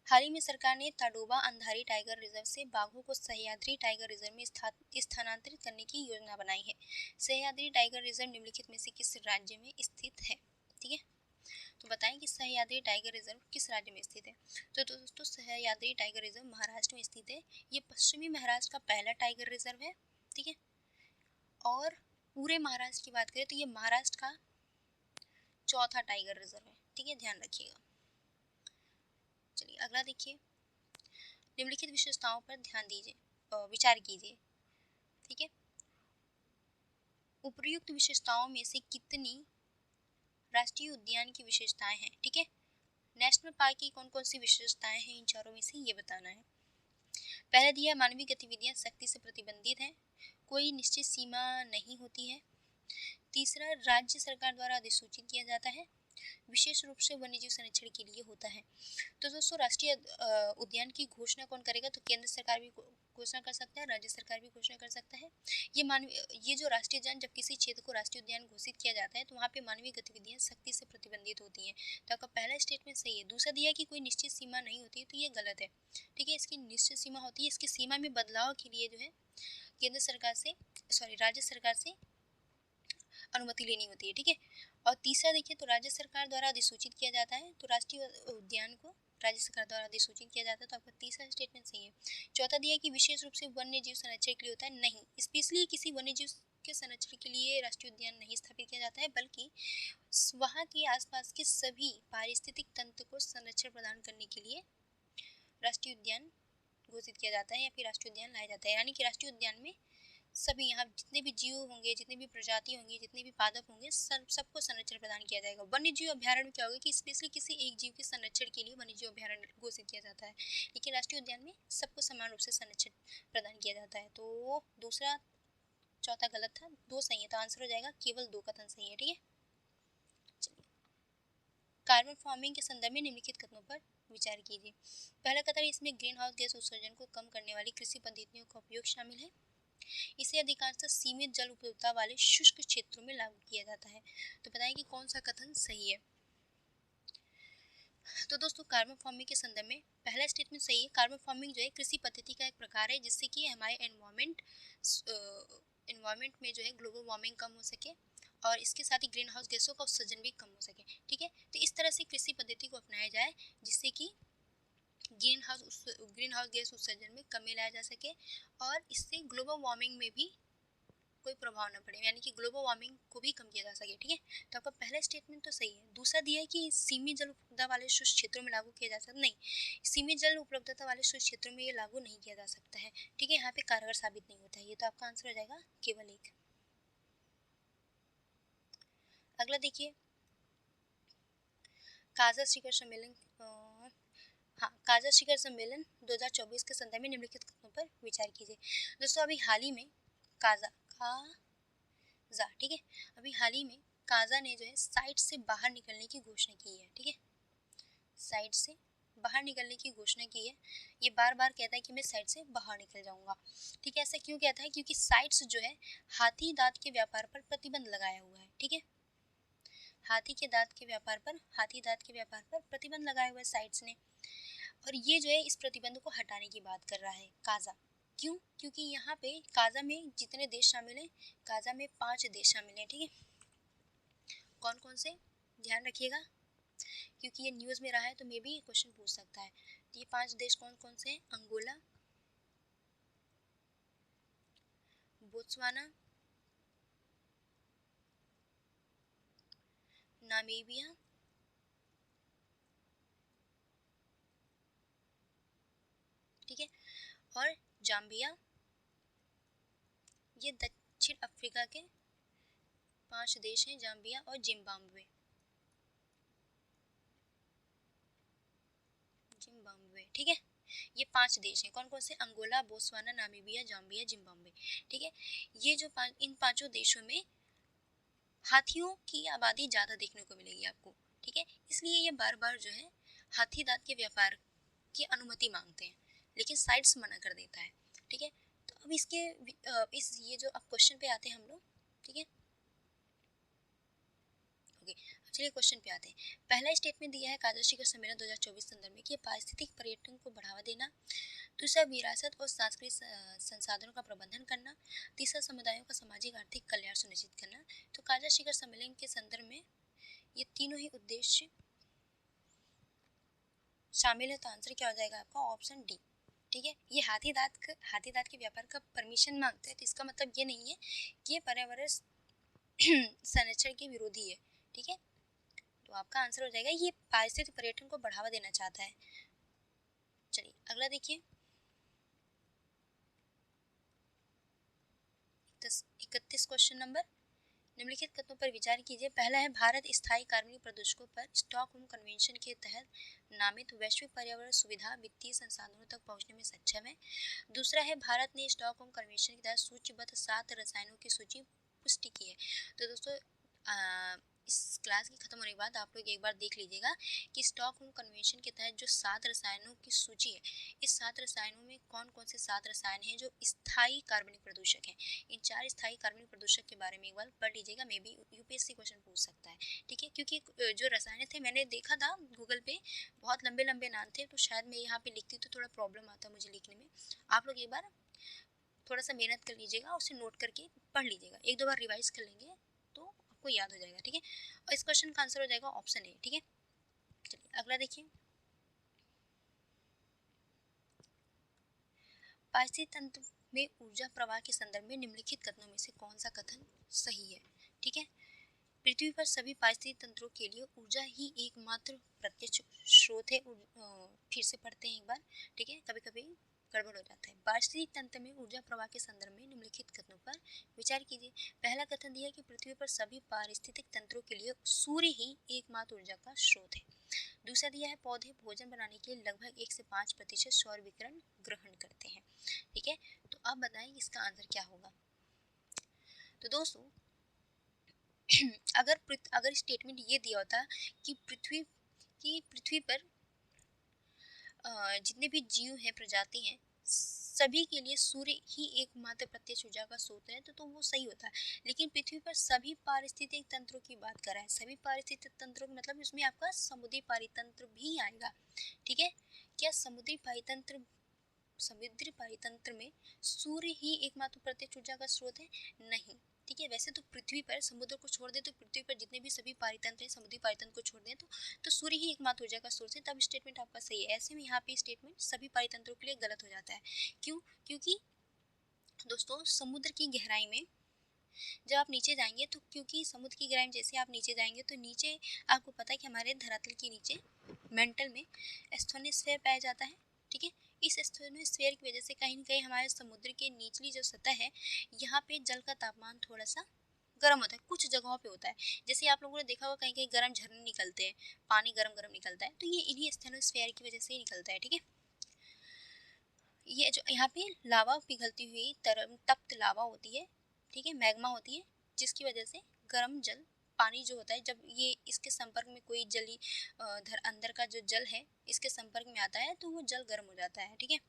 S1: हाल ही में सरकार ने ताडोबा अंधारी टाइगर रिजर्व से बाघों को सह्याद्री टाइगर रिजर्व में स्थानांतरित करने की योजना बनाई है। सह्याद्री टाइगर रिजर्व निम्नलिखित में से किस राज्य में स्थित है। ठीक है, तो बताएं कि सह्याद्री टाइगर रिजर्व किस राज्य में स्थित है। तो दोस्तों सह्याद्री टाइगर रिजर्व महाराष्ट्र में स्थित है। ये पश्चिमी महाराष्ट्र का पहला टाइगर रिजर्व है। ठीक है, और पूरे महाराष्ट्र की बात करें तो ये महाराष्ट्र का चौथा टाइगर रिजर्व है। ठीक है, ध्यान रखिएगा। चलिए अगला देखिए, निम्नलिखित विशेषताओं पर ध्यान दीजिए, विचार कीजिए। ठीक है, उपर्युक्त विशेषताओं में से कितनी राष्ट्रीय उद्यान की विशेषताएं हैं। ठीक है, नेशनल पार्क की कौन कौन सी विशेषताएं हैं, इन चारों में से ये बताना है। पहला दिया है, मानवीय गतिविधियां सख्ती से प्रतिबंधित हैं, कोई निश्चित सीमा नहीं होती है। तीसरा, राज्य सरकार द्वारा अधिसूचित किया जाता है, विशेष रूप से वन्यजीव संरक्षण के लिए होता है। तो दोस्तों राष्ट्रीय उद्यान की घोषणा कौन करेगा, तो केंद्र सरकार भी घोषणा कर सकता है, राज्य सरकार भी घोषणा कर सकता है। ये जो राष्ट्रीय उद्यान, जब किसी क्षेत्र को राष्ट्रीय उद्यान घोषित किया जाता है तो वहाँ पे मानवीय गतिविधियां सख्ती से प्रतिबंधित होती हैं। तो आपका पहला स्टेटमेंट सही है। दूसरा दिया कि कोई निश्चित सीमा नहीं होती है, तो ये गलत है। ठीक है, इसकी निश्चित सीमा होती है, इसकी सीमा में बदलाव के लिए जो है केंद्र सरकार से, राज्य सरकार से अनुमति लेनी होती है। ठीक है, और तीसरा देखिए, तो राज्य सरकार द्वारा अधिसूचित किया जाता है, तो राष्ट्रीय उद्यान को राज्य सरकार द्वारा अधिसूचित किया जाता है। तो आपका तीसरा स्टेटमेंट सही है। चौथा दिया कि विशेष रूप से वन्य जीव संरक्षण के लिए होता है, नहीं, स्पेशली किसी वन्य जीव के संरक्षण के लिए राष्ट्रीय उद्यान नहीं स्थापित किया जाता है, बल्कि वहाँ के आसपास के सभी पारिस्थितिक तंत्र को संरक्षण प्रदान करने के लिए राष्ट्रीय उद्यान घोषित किया जाता है या फिर राष्ट्रीय उद्यान लाया जाता है। यानी कि राष्ट्रीय उद्यान में सभी यहाँ जितने भी जीव होंगे, जितने भी प्रजाति होंगी, जितने भी पादप होंगे, सबको संरक्षण प्रदान किया जाएगा। वन्य जीव अभ्यारण्य में क्या होगा कि स्पेशली किसी एक जीव के संरक्षण के लिए वन्य जीव अभ्यारण्य घोषित किया जाता है, लेकिन राष्ट्रीय उद्यान में सबको समान रूप से संरक्षण प्रदान किया जाता है। तो दूसरा चौथा गलत था, दो सही है, तो आंसर हो जाएगा केवल दो कथन सही है। ठीक है, चलिए कार्बन फार्मिंग के संदर्भ में निम्नलिखित कथनों पर विचार कीजिए। पहला कथन, इसमें ग्रीन हाउस गैस उत्सर्जन को कम करने वाली कृषि पद्धतियों का उपयोग शामिल है। इसे अधिकांशतः सीमित जल उपलब्धता वाले शुष्क क्षेत्रों में लागू किया जाता है। तो बताएं कि कौन सा कथन सही है। तो दोस्तों कार्बन फार्मिंग के संदर्भ में पहला स्टेटमेंट सही है। कार्बन फार्मिंग जो है कृषि पद्धति का एक प्रकार है जिससे कि हमारे एनवायरमेंट में जो है ग्लोबल वार्मिंग कम हो सके और इसके साथ ही ग्रीन हाउस गैसों का उत्सर्जन भी कम हो सके। ठीक है, तो इस तरह से कृषि पद्धति को अपनाया जाए जिससे कि ग्रीन हाउस गैस उत्सर्जन में कमी लाया जा सके और इससे ग्लोबल वार्मिंग में भी कोई प्रभाव न पड़े, यानी कि ग्लोबल वार्मिंग को भी कम किया जा सके। ठीक है, तो आपका पहला स्टेटमेंट तो सही है। दूसरा दिया है कि सीमित जल उपलब्धता वाले शुष्क क्षेत्रों में लागू किया जा सकता नहीं, सीमित जल उपलब्धता वाले शुष्क क्षेत्रों में ये लागू नहीं किया जा सकता है। ठीक है, यहाँ पे कारगर साबित नहीं होता है, ये तो आपका आंसर हो जाएगा केवल एक। अगला देखिए, काजा शिखर सम्मेलन काजा शिखर सम्मेलन 2024 के संदर्भ में निम्नलिखित कथनों पर विचार कीजिए। दोस्तों अभी हाल ही में ठीक है, अभी हाल ही में काजा ने जो है साइट से बाहर निकलने की घोषणा की है। ठीक है, साइट से बाहर निकलने की घोषणा की है। ये बार बार कहता है कि मैं साइट से बाहर निकल जाऊंगा। ठीक है, ऐसा क्यों कहता है? क्योंकि साइट्स जो है हाथी दांत के व्यापार पर प्रतिबंध लगाया हुआ है। ठीक है, हाथी दांत के व्यापार पर प्रतिबंध लगाया हुआ है साइट्स ने, और ये जो है इस प्रतिबंध को हटाने की बात कर रहा है काजा। क्यों? क्योंकि यहाँ पे काजा में जितने देश शामिल हैं, काजा में 5 देश शामिल हैं। ठीक है, कौन कौन से ध्यान रखिएगा, क्योंकि ये न्यूज़ में रहा है तो मे भी क्वेश्चन पूछ सकता है। तो ये 5 देश कौन कौन से हैं? अंगोला, बोत्सवाना, नामीबिया, ठीक है, और जाम्बिया। ये दक्षिण अफ्रीका के 5 देश हैं, जाम्बिया और जिम्बाब्वे। ठीक है, ये 5 देश हैं, कौन कौन से? Angola, Botswana, Namibia, Zambia, Zimbabwe. ठीक है, ये जो इन 5 देशों में हाथियों की आबादी ज़्यादा देखने को मिलेगी आपको। ठीक है, इसलिए ये बार बार जो है हाथी दांत के व्यापार की अनुमति मांगते हैं, लेकिन साइट्स मना कर देता है। ठीक है, तो अब ये जो अब क्वेश्चन पे आते हैं हम लोग। ठीक है, ओके, चलिए क्वेश्चन पे आते हैं। पहला स्टेटमेंट दिया है काजा शिखर सम्मेलन 2024 संदर्भ में कि पारिस्थितिक पर्यटन को बढ़ावा देना। दूसरा, विरासत और सांस्कृतिक संसाधनों का प्रबंधन करना। तीसरा, समुदायों का सामाजिक आर्थिक कल्याण सुनिश्चित करना। तो काजा शिखर सम्मेलन के संदर्भ में ये तीनों ही उद्देश्य शामिल है, तो आंसर क्या हो जाएगा आपका? Option D. ठीक है, ये हाथी दांत के व्यापार का परमिशन मांगते हैं, तो इसका मतलब ये नहीं है कि ये पर्यावरण संरक्षण के विरोधी है। ठीक है, तो आपका आंसर हो जाएगा ये पारिस्थितिक पर्यटन को बढ़ावा देना चाहता है। चलिए अगला देखिए, 31 क्वेश्चन नंबर, निम्नलिखित कथनों पर विचार कीजिए। पहला है, भारत स्थायी कार्बनिक प्रदूषकों पर स्टॉकहोम कन्वेंशन के तहत नामित वैश्विक पर्यावरण सुविधा वित्तीय संसाधनों तक पहुंचने में सक्षम है। दूसरा है, भारत ने स्टॉकहोम कन्वेंशन के तहत सूचीबद्ध 7 रसायनों की सूची पुष्टि की है। तो दोस्तों इस क्लास के खत्म होने के बाद आप लोग एक बार देख लीजिएगा कि स्टॉकहोम कन्वेंशन के तहत जो 7 रसायनों की सूची है, इस 7 रसायनों में कौन कौन से 7 रसायन हैं जो स्थायी कार्बनिक प्रदूषक हैं। इन 4 स्थायी कार्बनिक प्रदूषक के बारे में एक बार पढ़ लीजिएगा, मे बी यूपीएससी क्वेश्चन पूछ सकता है। ठीक है, क्योंकि जो रसायन थे मैंने देखा था गूगल पे, बहुत लंबे लंबे नाम थे, तो शायद मैं यहाँ पे लिखती तो थोड़ा प्रॉब्लम आता मुझे लिखने में। आप लोग एक बार थोड़ा सा मेहनत कर लीजिएगा, उसे नोट करके पढ़ लीजिएगा, 1-2 बार रिवाइज कर लेंगे तो आपको याद हो जाएगा। ठीक है, और इस क्वेश्चन का आंसर हो जाएगा ऑप्शन ए। ठीक है, चलिए अगला देखिए, पारिस्थितिक तंत्र में ऊर्जा प्रवाह के संदर्भ में निम्नलिखित कथनों में से कौन सा कथन सही है। ठीक है, पृथ्वी पर सभी पारिस्थितिक तंत्रों के लिए ऊर्जा ही एकमात्र प्रत्यक्ष स्रोत है। फिर से पढ़ते हैं एक बार। ठीक है, कभी कभी गड़बड़ हो जाता है। पारिस्थितिक तंत्र में ऊर्जा प्रवाह के संदर्भ में निम्नलिखित कथनों पर विचार कीजिए। पहला कथन दिया है कि पृथ्वी पर सभी पारिस्थितिक तंत्रों के लिए सूर्य ही एकमात्र ऊर्जा का स्रोत है। दूसरा दिया है पौधे भोजन बनाने के लिए लगभग 1 से 5% सौर विकिरण ग्रहण करते हैं। ठीक है, तो अब बताएं इसका आंसर क्या होगा। तो दोस्तों अगर स्टेटमेंट ये दिया होता कि पृथ्वी पर जितने भी जीव हैं, प्रजाति हैं, सभी के लिए सूर्य ही एकमात्र प्रत्यक्ष ऊर्जा का स्रोत है, तो वो सही होता है। लेकिन पृथ्वी पर सभी पारिस्थितिक तंत्रों की बात कर रहा है। सभी पारिस्थितिक तंत्रों मतलब इसमें आपका समुद्री पारितंत्र भी आएगा। ठीक है, क्या समुद्री पारितंत्र में सूर्य ही एकमात्र प्रत्यक्ष ऊर्जा का स्रोत है? नहीं। ठीक है, वैसे तो पृथ्वी पर समुद्र को छोड़ दे तो पृथ्वी पर जितने भी सभी पारितंत्र हैं, समुद्री पारितंत्र को छोड़ दें तो सूर्य ही एकमात्र ऊर्जा का सोर्स है, तब स्टेटमेंट आपका सही है। ऐसे में यहाँ पे स्टेटमेंट सभी पारितंत्रों के लिए गलत हो जाता है। क्यों? क्योंकि दोस्तों समुद्र की गहराई में जब आप नीचे जाएंगे तो क्योंकि समुद्र की गहराई में जैसे आप नीचे जाएंगे तो नीचे आपको पता है कि हमारे धरातल के नीचे मेंटल में एस्थोनोस्फेयर पाया जाता है। ठीक है, इस एस्थोनोस्फेयर की वजह से कहीं न कहीं हमारे समुद्र के निचली जो सतह है यहाँ पे जल का तापमान थोड़ा सा गर्म होता है। कुछ जगहों पे होता है, जैसे आप लोगों ने देखा होगा कहीं कहीं गर्म झरने निकलते हैं, पानी गर्म निकलता है, तो ये इन्हीं एस्थोनोस्फेयर की वजह से ही निकलता है। ठीक है, ये जो यहाँ पे लावा पिघलती हुई तप्त लावा होती है, ठीक है, मैग्मा होती है, जिसकी वजह से गर्म जल पानी जो होता है जब ये इसके संपर्क में कोई जली अंदर का जो जल है इसके संपर्क में आता है तो वो जल गर्म हो जाता है। ठीक है,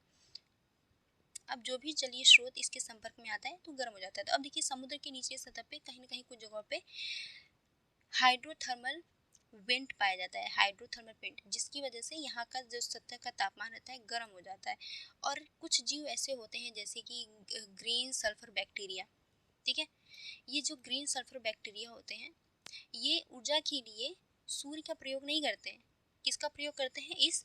S1: अब जो भी जलीय स्रोत इसके संपर्क में आता है तो गर्म हो जाता है। तो अब देखिए समुद्र के नीचे सतह पे कहीं ना कहीं कुछ जगहों पे हाइड्रोथर्मल वेंट पाया जाता है, हाइड्रोथर्मल वेंट, जिसकी वजह से यहाँ का जो सतह का तापमान रहता है गर्म हो जाता है। और कुछ जीव ऐसे होते हैं जैसे कि ग्रीन सल्फर बैक्टीरिया। ठीक है, ये जो ग्रीन सल्फर बैक्टीरिया होते हैं ये ऊर्जा के लिए सूर्य का प्रयोग नहीं करते हैं। किसका प्रयोग करते हैं? इस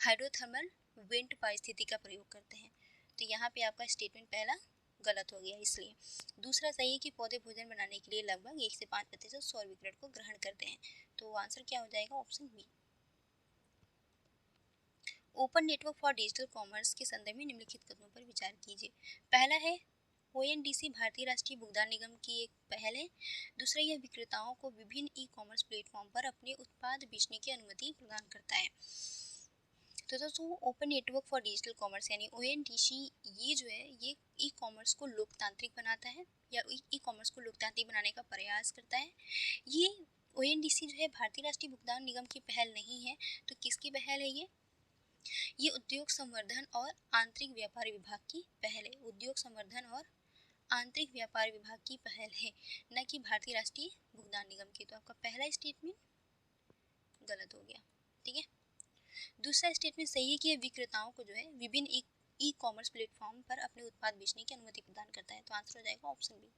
S1: हाइड्रोथर्मल वेंट परिस्थिति का प्रयोग करते हैं। तो यहाँ पे आपका स्टेटमेंट पहला गलत हो गया। इसलिए दूसरा सही है कि पौधे भोजन बनाने के लिए लगभग 1 से 5% सौर विकिरण को ग्रहण करते हैं। तो आंसर क्या हो जाएगा? Option B. Open network for digital commerce के संदर्भ में निम्नलिखित कदमों पर विचार कीजिए। पहला है ONDC भारतीय राष्ट्रीय भुगतान निगम की एक पहल है। दूसरा, यह विक्रेताओं को विभिन्न ई कॉमर्स प्लेटफॉर्म पर अपने उत्पाद बेचने की अनुमति प्रदान करता है। तो दोस्तों open network for digital commerce यानी ONDC ये जो है ये ई कॉमर्स को लोकतांत्रिक बनाता है या ई कॉमर्स को लोकतांत्रिक बनाने का प्रयास करता है। ये ONDC जो है भारतीय राष्ट्रीय भुगतान निगम की पहल नहीं है, तो किसकी पहल है? ये उद्योग संवर्धन और आंतरिक व्यापार विभाग की पहल है। उद्योग संवर्धन और आंतरिक व्यापार विभाग की पहल है, न कि भारतीय राष्ट्रीय भुगतान निगम की। तो आपका पहला स्टेटमेंट गलत हो गया। ठीक है, दूसरा स्टेटमेंट सही है कि विक्रेताओं को जो है विभिन्न ई कॉमर्स प्लेटफॉर्म पर अपने उत्पाद बेचने की अनुमति प्रदान करता है। तो आंसर हो जाएगा ऑप्शन बी।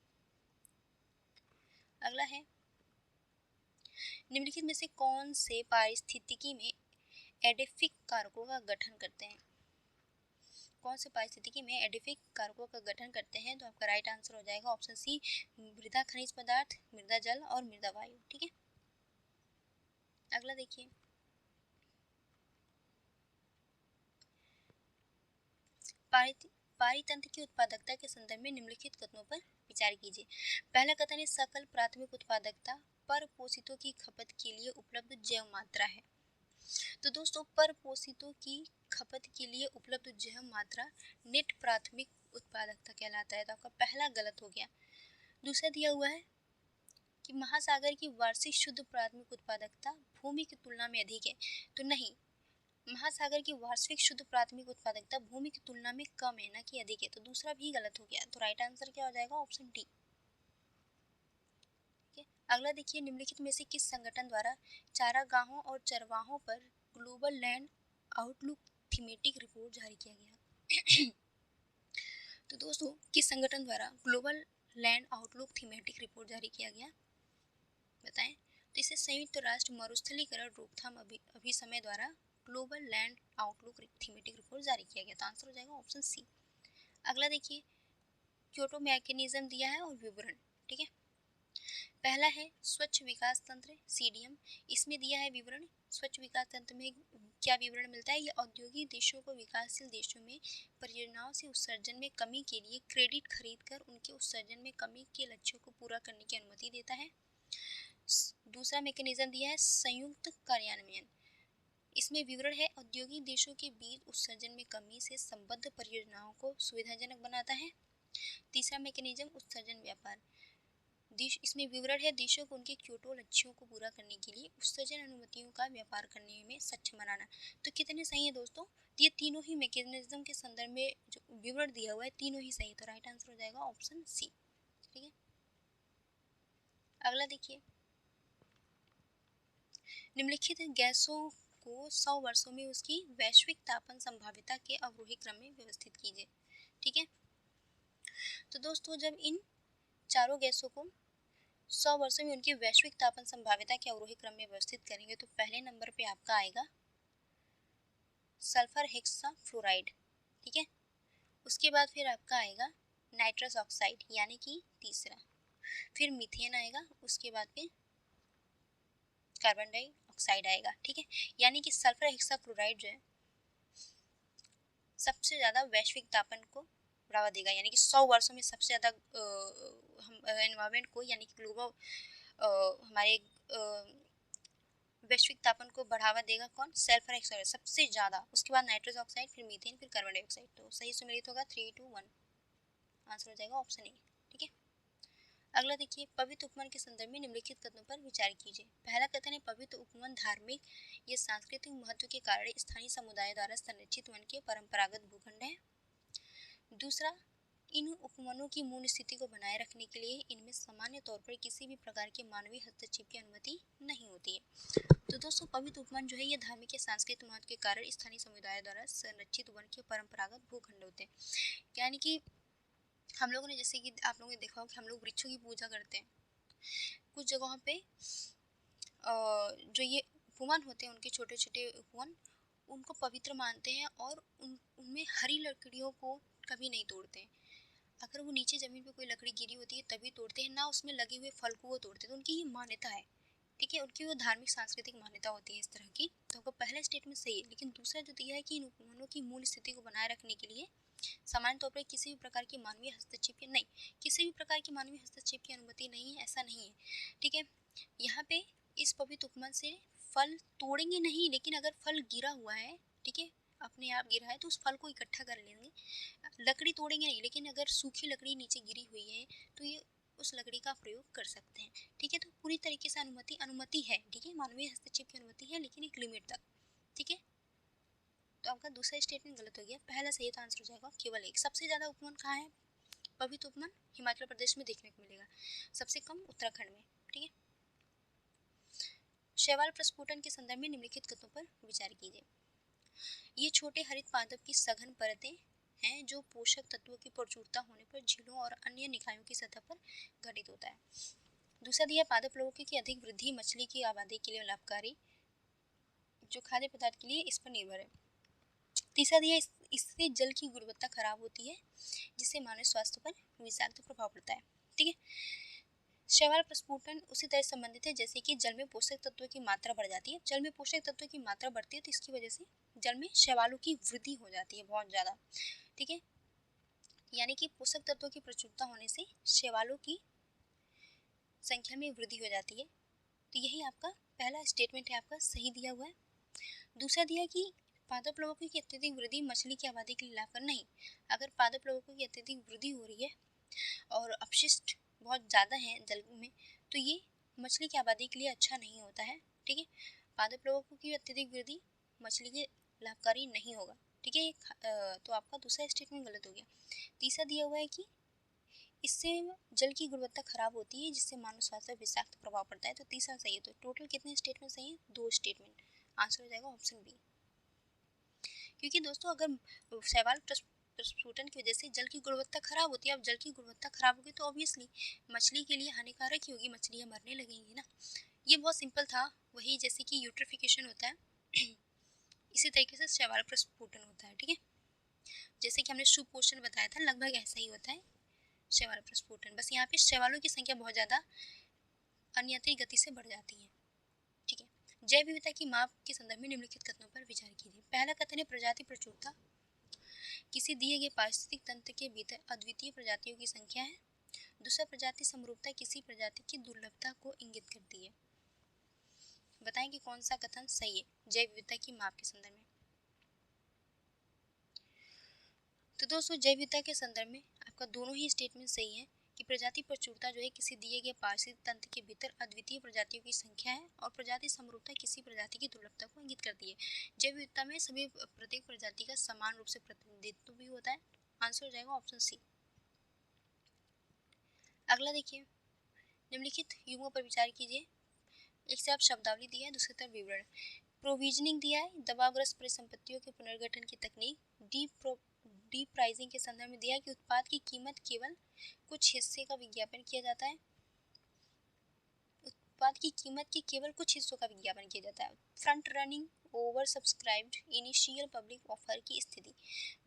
S1: अगला है निम्नलिखित में से कौन से पारिस्थितिकी में एडेफिक कारकों का गठन करते हैं? कौन से पारिस्थितिकी में एडेफिक कारकों का गठन करते हैं? तो आपका राइट आंसर हो जाएगा ऑप्शन सी, मृदा खनिज पदार्थ, मृदा जल और मृदा वायु। ठीक है, अगला देखिए पारितंत्र की उत्पादकता के संदर्भ में निम्नलिखित कथनों पर विचार कीजिए। पहला कथन है सकल प्राथमिक उत्पादकता पर पोषितों की खपत के लिए उपलब्ध जैव मात्रा है। तो दोस्तों पर पोषितों की खपत के लिए उपलब्ध जैव मात्रा नेट प्राथमिक उत्पादकता कहलाता है। तो आपका पहला गलत हो गया। दूसरा दिया हुआ है कि महासागर की वार्षिक शुद्ध प्राथमिक उत्पादकता भूमि की तुलना में अधिक है। तो नहीं, महासागर की वार्षिक शुद्ध प्राथमिक उत्पादकता भूमि की तुलना में कम है, न कि अधिक है। तो दूसरा भी गलत हो गया। तो राइट आंसर क्या हो जाएगा? Option D. अगला देखिए निम्नलिखित में से किस संगठन द्वारा चारागाहों और चरवाहों पर global land outlook thematic report जारी किया गया? तो दोस्तों किस संगठन द्वारा global land outlook thematic report जारी किया गया बताएं? तो इसे संयुक्त राष्ट्र मरुस्थलीकरण रोकथाम अभिसमय द्वारा global land outlook thematic report जारी किया गया। तो आंसर हो जाएगा ऑप्शन सी। अगला देखिए क्योटो मैकेनिज्म दिया है और विवरण। ठीक है, पहला है स्वच्छ विकास तंत्र CDM। इसमें दिया है विवरण स्वच्छ विकास तंत्र में क्या विवरण मिलता है? ये औद्योगिक देशों को विकासशील देशों में परियोजनाओं से उत्सर्जन में कमी के लिए क्रेडिट खरीदकर उनके उत्सर्जन में कमी के लक्ष्यों को पूरा करने की अनुमति देता है। दूसरा मैकेनिज्म दिया है संयुक्त कार्यान्वयन। इसमें विवरण है औद्योगिक देशों के बीच उत्सर्जन में कमी से संबद्ध परियोजनाओं को सुविधाजनक बनाता है। तीसरा मैकेनिज्म उत्सर्जन व्यापार। इसमें विवरण है देशों को उनके क्योटो लक्ष्यों को पूरा करने के लिए उत्सर्जन अनुमतियों का व्यापार करने में सक्षम बनाना। तो कितने सही है दोस्तों? ये तीनों ही मैकेनिज्म के संदर्भ में जो विवरण दिया हुआ है तीनों ही सही, तो राइट आंसर हो जाएगा ऑप्शन सी। ठीक है, अगला देखिए, निम्नलिखित गैसों को 100 वर्षों में उसकी वैश्विक तापन संभाव्यता के अवरोही क्रम में व्यवस्थित कीजिए। ठीक है, तो दोस्तों जब इन चारों गैसों को 100 वर्षों में उनकी वैश्विक तापन संभाव्यता के अवरोही क्रम में व्यवस्थित करेंगे तो पहले नंबर पे आपका आएगा सल्फर हेक्साफ्लोराइड। ठीक है, उसके बाद फिर आपका आएगा नाइट्रस ऑक्साइड यानी कि तीसरा, फिर मीथेन आएगा, उसके बाद फिर कार्बन डाइऑक्साइड आएगा। ठीक है, यानी कि सल्फर हेक्साक्लोराइड जो है सबसे ज़्यादा वैश्विक तापन को बढ़ावा देगा, यानी कि 100 वर्षों में सबसे ज़्यादा हम एनवायरनमेंट को यानी कि ग्लोबल हमारे वैश्विक तापन को बढ़ावा देगा कौन? सल्फर डाइऑक्साइड सबसे ज़्यादा, उसके बाद नाइट्रस ऑक्साइड, फिर मीथेन, फिर कार्बन डाइऑक्साइड। तो सही सुमेलित होगा 3, 2, 1, आंसर हो जाएगा ऑप्शन ए। ठीक है, अगला देखिए, पवित्र उपवन के संदर्भ में निम्नलिखित कथनों पर विचार कीजिए। पहला कथन है पवित्र उपवन धार्मिक या सांस्कृतिक महत्व के कारण स्थानीय समुदाय द्वारा संरक्षित वन के परंपरागत भूखंड है। दूसरा, इन उपवनों की मूल स्थिति को बनाए रखने के लिए इनमें सामान्य तौर पर किसी भी प्रकार के मानवीय हस्तक्षेप की अनुमति नहीं होती है। तो दोस्तों पवित्र उपवन जो है ये धार्मिक या सांस्कृतिक महत्व के कारण स्थानीय समुदाय द्वारा संरक्षित वन के परंपरागत भूखंड होते हैं। यानी कि हम लोगों ने, जैसे कि आप लोगों ने देखा हो कि हम लोग वृक्षों की पूजा करते हैं, कुछ जगहों पे जो ये उपवन होते हैं उनके छोटे छोटे उपवन उनको पवित्र मानते हैं और उनमें हरी लकड़ियों को कभी नहीं तोड़ते हैं। अगर वो नीचे ज़मीन पे कोई लकड़ी गिरी होती है तभी तोड़ते हैं, ना उसमें लगे हुए फल को वो तोड़ते हैं। तो उनकी ये मान्यता है। ठीक है, उनकी वो धार्मिक सांस्कृतिक मान्यता होती है इस तरह की। तो आपका पहला स्टेटमेंट सही है, लेकिन दूसरा जो दिया है कि इन उपवनों की मूल स्थिति को बनाए रखने के लिए सामान्य तौर पर किसी भी प्रकार की मानवीय हस्तक्षेप की नहीं, किसी भी प्रकार की मानवीय हस्तक्षेप की अनुमति नहीं है, ऐसा नहीं है। ठीक है, यहाँ पे इस पवित्र उपवन से फल तोड़ेंगे नहीं, लेकिन अगर फल गिरा हुआ है, ठीक है, अपने आप गिरा है तो उस फल को इकट्ठा कर लेंगे। लकड़ी तोड़ेंगे नहीं, लेकिन अगर सूखी लकड़ी नीचे गिरी हुई है तो ये उस लकड़ी का प्रयोग कर सकते हैं। ठीक है, तो पूरी तरीके से अनुमति है। ठीक है, मानवीय हस्तक्षेप की अनुमति है लेकिन एक लिमिट तक। ठीक है, तो आपका दूसरा स्टेटमेंट गलत हो गया, पहला सही तो आंसर हो जाएगा केवल एक। सबसे ज़्यादा उपवन कहाँ है? पवित्र उपवन हिमाचल प्रदेश में देखने को मिलेगा, सबसे कम उत्तराखंड में। ठीक है, शैवाल प्रस्फुटन के संदर्भ में निम्नलिखित कथनों पर विचार कीजिए। ये छोटे हरित पादप की सघन परतें हैं जो पोषक तत्वों की प्रचुरता होने पर झीलों और अन्य निकायों की सतह पर घटित होता है। दूसरा दिया पादप लवकों की अधिक वृद्धि मछली की आबादी के लिए लाभकारी, जो खाद्य पदार्थ के लिए इस पर निर्भर है। तीसरा दिया इससे जल की गुणवत्ता खराब होती है जिससे मानव स्वास्थ्य पर विषाक्त प्रभाव पड़ता है। ठीक है, शैवाल प्रस्फुटन उसी तरह संबंधित है जैसे कि जल में पोषक तत्वों की मात्रा बढ़ जाती है। जल में पोषक तत्वों की मात्रा बढ़ती है तो इसकी वजह से जल में शैवालों की वृद्धि हो जाती है बहुत ज़्यादा। ठीक है, यानी कि पोषक तत्वों की प्रचुरता होने से शैवालों की संख्या में वृद्धि हो जाती है। तो यही आपका पहला स्टेटमेंट है, आपका सही दिया हुआ है। दूसरा दिया कि पादप लवकों की अत्यधिक वृद्धि मछली की आबादी के लिए लाभकारी नहीं। अगर पादप लवकों की अत्यधिक वृद्धि हो रही है और अपशिष्ट बहुत ज़्यादा है जल में तो ये मछली की आबादी के लिए अच्छा नहीं होता है। ठीक है, पादप लवकों की अत्यधिक वृद्धि मछली के लाभकारी नहीं होगा। ठीक है, तो आपका दूसरा स्टेटमेंट गलत हो गया। तीसरा दिया हुआ है कि इससे जल की गुणवत्ता खराब होती है जिससे मानव स्वास्थ्य पर विषाक्त प्रभाव पड़ता है। तो तीसरा सही है। तो टोटल कितने स्टेटमेंट सही है? 2 स्टेटमेंट, आंसर हो जाएगा ऑप्शन बी। क्योंकि दोस्तों अगर शैवाल प्रस्फुटन की वजह से जल की गुणवत्ता खराब होती है, अब जल की गुणवत्ता खराब होगी तो ऑब्वियसली मछली के लिए हानिकारक ही होगी, मछलियाँ मरने लगेंगी ना। ये बहुत सिंपल था, वही जैसे कि यूट्रिफिकेशन होता है इसी तरीके से शैवाल प्रस्फुटन होता है। ठीक है, जैसे कि हमने सुपोषण बताया था लगभग ऐसा ही होता है शैवाल प्रस्फुटन, बस यहाँ पे शैवालों की संख्या बहुत ज़्यादा अनियंत्रित गति से बढ़ जाती है। ठीक है, जैव विविधता की माप के संदर्भ में निम्नलिखित कथनों पर विचार कीजिए। पहला कथन है प्रजाति प्रचुरता किसी दिए गए पारिस्थितिक तंत्र के भीतर अद्वितीय प्रजातियों की संख्या है। दूसरा, प्रजाति समरूपता किसी प्रजाति की दुर्लभता को इंगित करती है। बताएं कि कौन सा कथन सही है जैव विविधता की माप के संदर्भ में। तो दोस्तों, जैव विविधता के संदर्भ में आपका दोनों ही स्टेटमेंट सही है कि प्रजाति प्रचुरता जो है किसी दिए गए पारिस्थितिक तंत्र के भीतर अद्वितीय प्रजातियों की संख्या है, और प्रजाति समरूपता किसी प्रजाति की दुर्लभता को इंगित करती है। जैव विविधता में सभी प्रत्येक प्रजाति का समान रूप से प्रतिनिधित्व भी होता है। आंसर हो जाएगा ऑप्शन सी। अगला देखिए, निम्नलिखित युगों पर विचार कीजिए। एक से आप शब्दावली दिया है, दूसरी तरफ विवरण। प्रोविजनिंग दिया है, दबावग्रस्त परिसंपत्तियों के पुनर्गठन की तकनीक। डी प्राइसिंग के संदर्भ में दिया है कि उत्पाद की कीमत केवल कुछ हिस्से का विज्ञापन किया जाता है। उत्पाद की कीमत के केवल कुछ हिस्सों का विज्ञापन किया जाता है। Front running over subscribed initial public offer की स्थिति।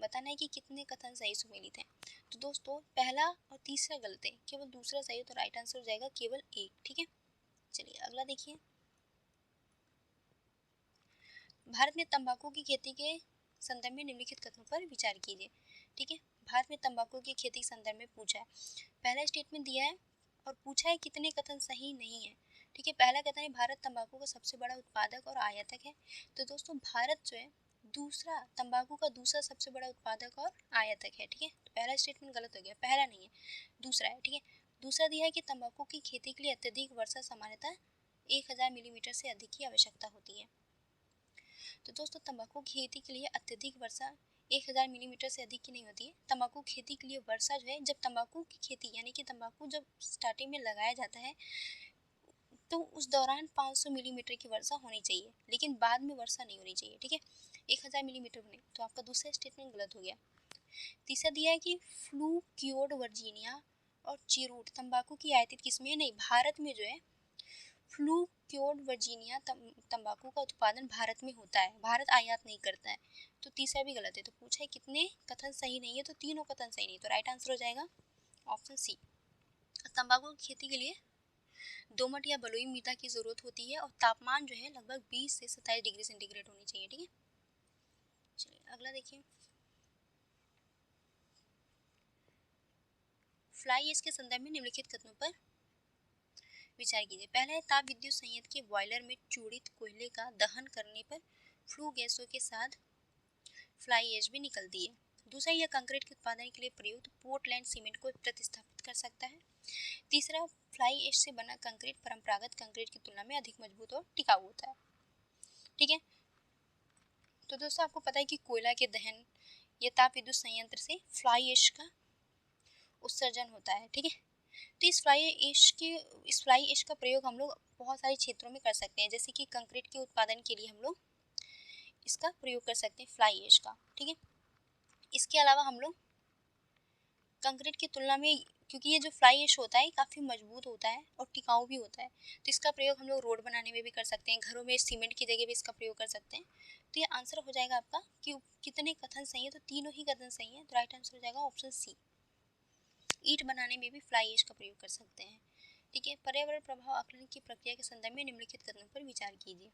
S1: बताना है कि कितने कथन सही सुमेलित हैं। तो दोस्तों, पहला और तीसरा गलत है, केवल दूसरा सही है, तो राइट आंसर हो जाएगा केवल एक। ठीक है, चलिए अगला देखिए। भारत में तंबाकू की खेती के संदर्भ में निम्नलिखित कथनों पर विचार कीजिए। ठीक है, भारत में तंबाकू की खेती के संदर्भ में पूछा है। पहला स्टेटमेंट दिया है और पूछा है कितने कथन सही नहीं है। ठीक है, पहला कथन है भारत तंबाकू का सबसे बड़ा उत्पादक और आयातक है। तो दोस्तों, भारत जो है दूसरा तंबाकू का दूसरा सबसे बड़ा उत्पादक और आयातक है। ठीक है, तो पहला स्टेटमेंट गलत हो गया, पहला नहीं है, दूसरा है। ठीक है, दूसरा दिया है कि तंबाकू की खेती के लिए अत्यधिक वर्षा सामान्यतः 1000 मिलीमीटर से अधिक की आवश्यकता होती है। तो दोस्तों, तंबाकू खेती के लिए अत्यधिक वर्षा 1000 मिलीमीटर से अधिक की नहीं होती है। तंबाकू खेती के लिए वर्षा जो है, जब तंबाकू की खेती यानी कि तंबाकू जब स्टार्टिंग में लगाया जाता है तो उस दौरान 500 मिलीमीटर की वर्षा होनी चाहिए, लेकिन बाद में वर्षा नहीं होनी चाहिए। ठीक है, 1000 मिलीमीटर नहीं, तो आपका दूसरा स्टेटमेंट गलत हो गया। तीसरा दिया है कि फ्लूक्योड वर्जीनिया और चिरूट तंबाकू की आयातित किस्में नहीं, भारत में जो है फ्लूक्योड वर्जीनिया तंबाकू का उत्पादन भारत में होता है, भारत आयात नहीं करता है। तो तीसरा भी गलत है। तो पूछा है कितने कथन सही नहीं है, तो तीनों कथन सही नहीं, तो राइट आंसर हो जाएगा ऑप्शन सी। तंबाकू की खेती के लिए दोमट या बलुई मृदा की जरूरत होती है और तापमान जो है लगभग 20 से 27 डिग्री सेंटीग्रेड होनी चाहिए। ठीक है, चलिए अगला देखिए। फ्लाई ऐश के संदर्भ में निम्नलिखित कथनों पर विचार कीजिए। पहला है ताप विद्युत संयंत्र के बॉयलर में चूड़ित कोयले का दहन करने पर फ्लू गैसों के साथ फ्लाई ऐश भी निकलती है। दूसरा, यह कंक्रीट के उत्पादन के लिए प्रयुक्त पोर्टलैंड सीमेंट को प्रतिस्थापित कर सकता है। तीसरा, फ्लाई ऐश से बना कंक्रीट परंपरागत कंक्रीट की तुलना में अधिक मजबूत और टिकाऊ होता है। ठीक है, तो दोस्तों आपको पता है कि कोयला के दहन या ताप विद्युत संयंत्र से फ्लाई ऐश का उत्सर्जन होता है। ठीक है, तो इस फ्लाई ऐश का प्रयोग हम लोग बहुत सारे क्षेत्रों में कर सकते हैं, जैसे कि कंक्रीट के उत्पादन के लिए हम लोग इसका प्रयोग कर सकते हैं फ्लाई ऐश का। ठीक है, इसके अलावा हम लोग कंक्रीट की तुलना में, क्योंकि ये जो फ्लाई ऐश होता है काफ़ी मजबूत होता है और टिकाऊ भी होता है, तो इसका प्रयोग हम लोग रोड बनाने में भी कर सकते हैं, घरों में सीमेंट की जगह भी इसका प्रयोग कर सकते हैं। तो ये आंसर हो जाएगा आपका कि कितने कथन सही है, तो तीनों ही कथन सही है, तो राइट आंसर हो जाएगा ऑप्शन सी। ईंट बनाने में भी फ्लाई ऐश का प्रयोग कर सकते हैं। ठीक है, पर्यावरण प्रभाव आकलन की प्रक्रिया के संदर्भ में निम्नलिखित कथनों पर विचार कीजिए।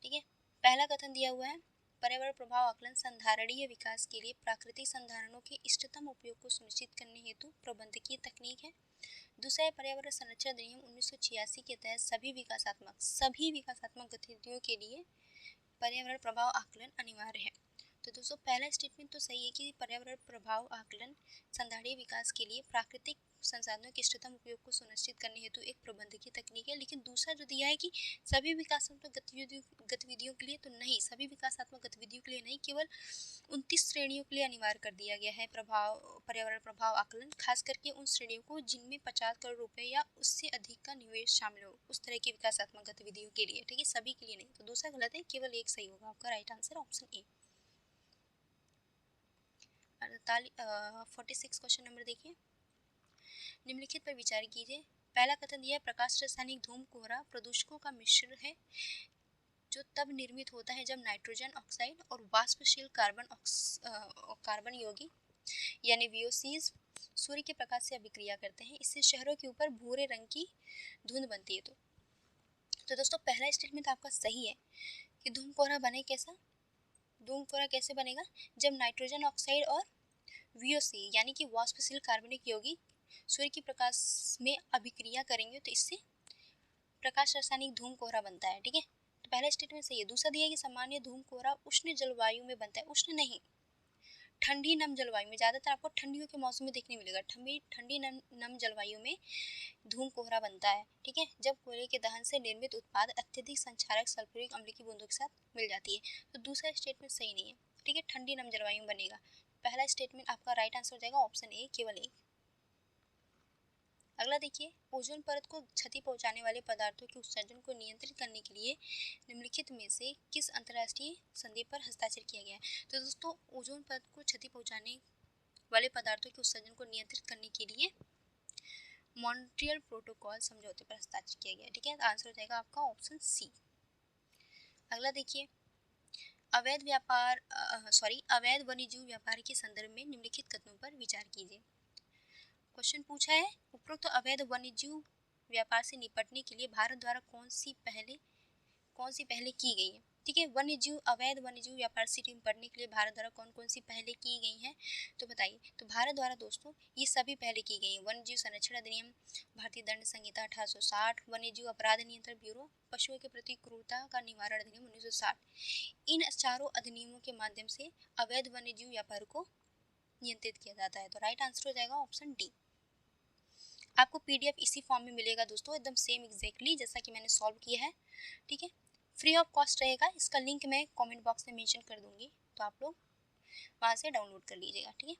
S1: ठीक है, पहला कथन दिया हुआ है पर्यावरण प्रभाव आकलन संधारणीय विकास के लिए प्राकृतिक संधारणों के इष्टतम उपयोग को सुनिश्चित करने हेतु प्रबंधकीय तकनीक है। दूसरा है पर्यावरण संरक्षण अधिनियम 1986 के तहत सभी विकासात्मक गतिविधियों के लिए पर्यावरण प्रभाव आकलन अनिवार्य है। तो दोस्तों, पहला स्टेटमेंट तो सही है कि पर्यावरण प्रभाव आकलन संधारणीय विकास के लिए प्राकृतिक संसाधनों के इष्टतम उपयोग को सुनिश्चित करने हेतु एक प्रबंधकीय तकनीक है। लेकिन दूसरा जो दिया है कि सभी विकासात्मक गतिविधियों के लिए, तो नहीं, सभी विकासात्मक गतिविधियों के लिए नहीं, केवल 29 श्रेणियों के लिए अनिवार्य कर दिया गया है पर्यावरण प्रभाव आकलन, खास करके उन श्रेणियों को जिनमें 50 करोड़ रुपए या उससे अधिक का निवेश शामिल हो, उस तरह की विकासात्मक गतिविधियों के लिए। ठीक है, सभी के लिए नहीं, तो दूसरा गलत है, केवल एक सही होगा आपका right answer option A. 46 question number देखिए। निम्नलिखित पर विचार कीजिए। पहला कथन दिया है प्रकाश रासायनिक धूम कोहरा प्रदूषकों का मिश्रण है जो तब निर्मित होता है जब नाइट्रोजन ऑक्साइड और वाष्पशील कार्बन यौगिक यानी VOCs सूर्य के प्रकाश से अभिक्रिया करते हैं, इससे शहरों के ऊपर भूरे रंग की धुंध बनती है। तो तो दोस्तों पहला स्टेटमेंट आपका सही है कि धूम कोहरा बने कैसा, धूम कोहरा कैसे बनेगा, जब नाइट्रोजन ऑक्साइड और VOC यानी कि वाष्पशील कार्बनिक यौगिक सूर्य की प्रकाश में अभिक्रिया करेंगे तो इससे प्रकाश रासायनिक धूम कोहरा बनता है। ठीक है, तो पहला स्टेटमेंट सही है। दूसरा दिया है कि सामान्य धूम कोहरा उष्ण जलवायु में बनता है, उष्ण नहीं, ठंडी नम जलवायु में, ज़्यादातर आपको ठंडियों के मौसम में देखने मिलेगा, ठंडी नम जलवायु में धूम कोहरा बनता है। ठीक है, जब कोयले के दहन से निर्मित उत्पाद अत्यधिक संक्षारक सल्फ्यूरिक अम्ल की बूंदों के साथ मिल जाती है। तो दूसरा स्टेटमेंट सही नहीं है। ठीक है, ठंडी नम जलवायु में बनेगा। पहला स्टेटमेंट आपका राइट आंसर हो जाएगा ऑप्शन ए, केवल एक। अगला देखिए, ओजोन परत को क्षति पहुंचाने वाले पदार्थों के उत्सर्जन को नियंत्रित करने के लिए निम्नलिखित में से किस अंतर्राष्ट्रीय संधि पर हस्ताक्षर किया गया है। तो दोस्तों ओजोन परत को क्षति पहुंचाने वाले पदार्थों के उत्सर्जन को नियंत्रित करने के लिए मॉन्ट्रियल प्रोटोकॉल समझौते पर हस्ताक्षर किया गया है। ठीक है, आंसर हो जाएगा आपका ऑप्शन सी। अगला देखिए, अवैध वन्यजीव व्यापार के संदर्भ में निम्नलिखित कथनों पर विचार कीजिए। क्वेश्चन पूछा है, उपरोक्त अवैध वन्यजीव व्यापार से निपटने के लिए भारत द्वारा कौन सी पहले की गई है। ठीक है, अवैध वन्यजीव व्यापार से निपटने के लिए भारत द्वारा कौन कौन सी पहले की गई हैं, तो बताइए। तो भारत द्वारा दोस्तों ये सभी पहले की गई हैं। वन्यजीव संरक्षण अधिनियम, भारतीय दंड संहिता 1860, वन्यजीव अपराध नियंत्रण ब्यूरो, पशुओं के प्रति क्रूरता का निवारण अधिनियम 1960। इन चारों अधिनियमों के माध्यम से अवैध वन्यजीव व्यापार को नियंत्रित किया जाता है। तो राइट आंसर हो जाएगा ऑप्शन डी। आपको PDF इसी फॉर्म में मिलेगा दोस्तों, एकदम सेम एग्जैक्टली जैसा कि मैंने सॉल्व किया है। ठीक है, फ्री ऑफ कॉस्ट रहेगा, इसका लिंक मैं कमेंट बॉक्स में मेंशन कर दूंगी, तो आप लोग वहां से डाउनलोड कर लीजिएगा। ठीक है,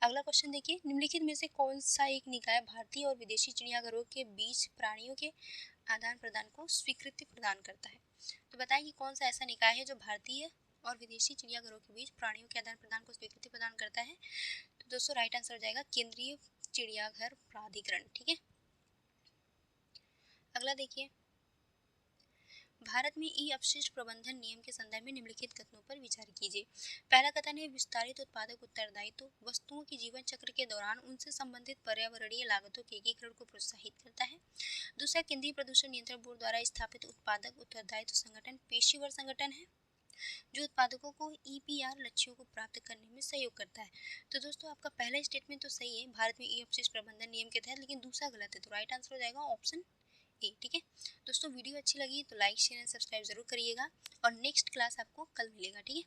S1: अगला क्वेश्चन देखिए, निम्नलिखित में से कौन सा एक निकाय भारतीय और विदेशी चिड़ियाघरों के बीच प्राणियों के आदान प्रदान को स्वीकृति प्रदान करता है। तो बताएं कि कौन सा ऐसा निकाय है जो भारतीय और विदेशी चिड़ियाघरों के बीच प्राणियों के आदान प्रदान को स्वीकृति प्रदान करता है। तो दोस्तों राइट आंसर हो जाएगा केंद्रीय चिड़ियाघर प्राधिकरण। ठीक है, अगला देखिए, भारत में ई अपशिष्ट प्रबंधन नियम के संदर्भ में निम्नलिखित कथनों पर विचार कीजिए। पहला कथन है, विस्तारित उत्पादक उत्तरदायित्व वस्तुओं की जीवन चक्र के दौरान उनसे संबंधित पर्यावरणीय लागतों के एकीकरण को प्रोत्साहित करता है। दूसरा, केंद्रीय प्रदूषण नियंत्रण बोर्ड द्वारा स्थापित उत्पादक उत्तरदायित्व संगठन पेशेवर संगठन है जो उत्पादकों को EPR लक्ष्यों को प्राप्त करने में सहयोग करता है। तो दोस्तों आपका पहला स्टेटमेंट तो सही है, भारत में ई अपशिष्ट प्रबंधन नियम के तहत, लेकिन दूसरा गलत है। तो राइट आंसर हो जाएगा ऑप्शन ए। ठीक है दोस्तों, वीडियो अच्छी लगी तो लाइक शेयर एंड सब्सक्राइब जरूर करिएगा और नेक्स्ट क्लास आपको कल मिलेगा। ठीक है।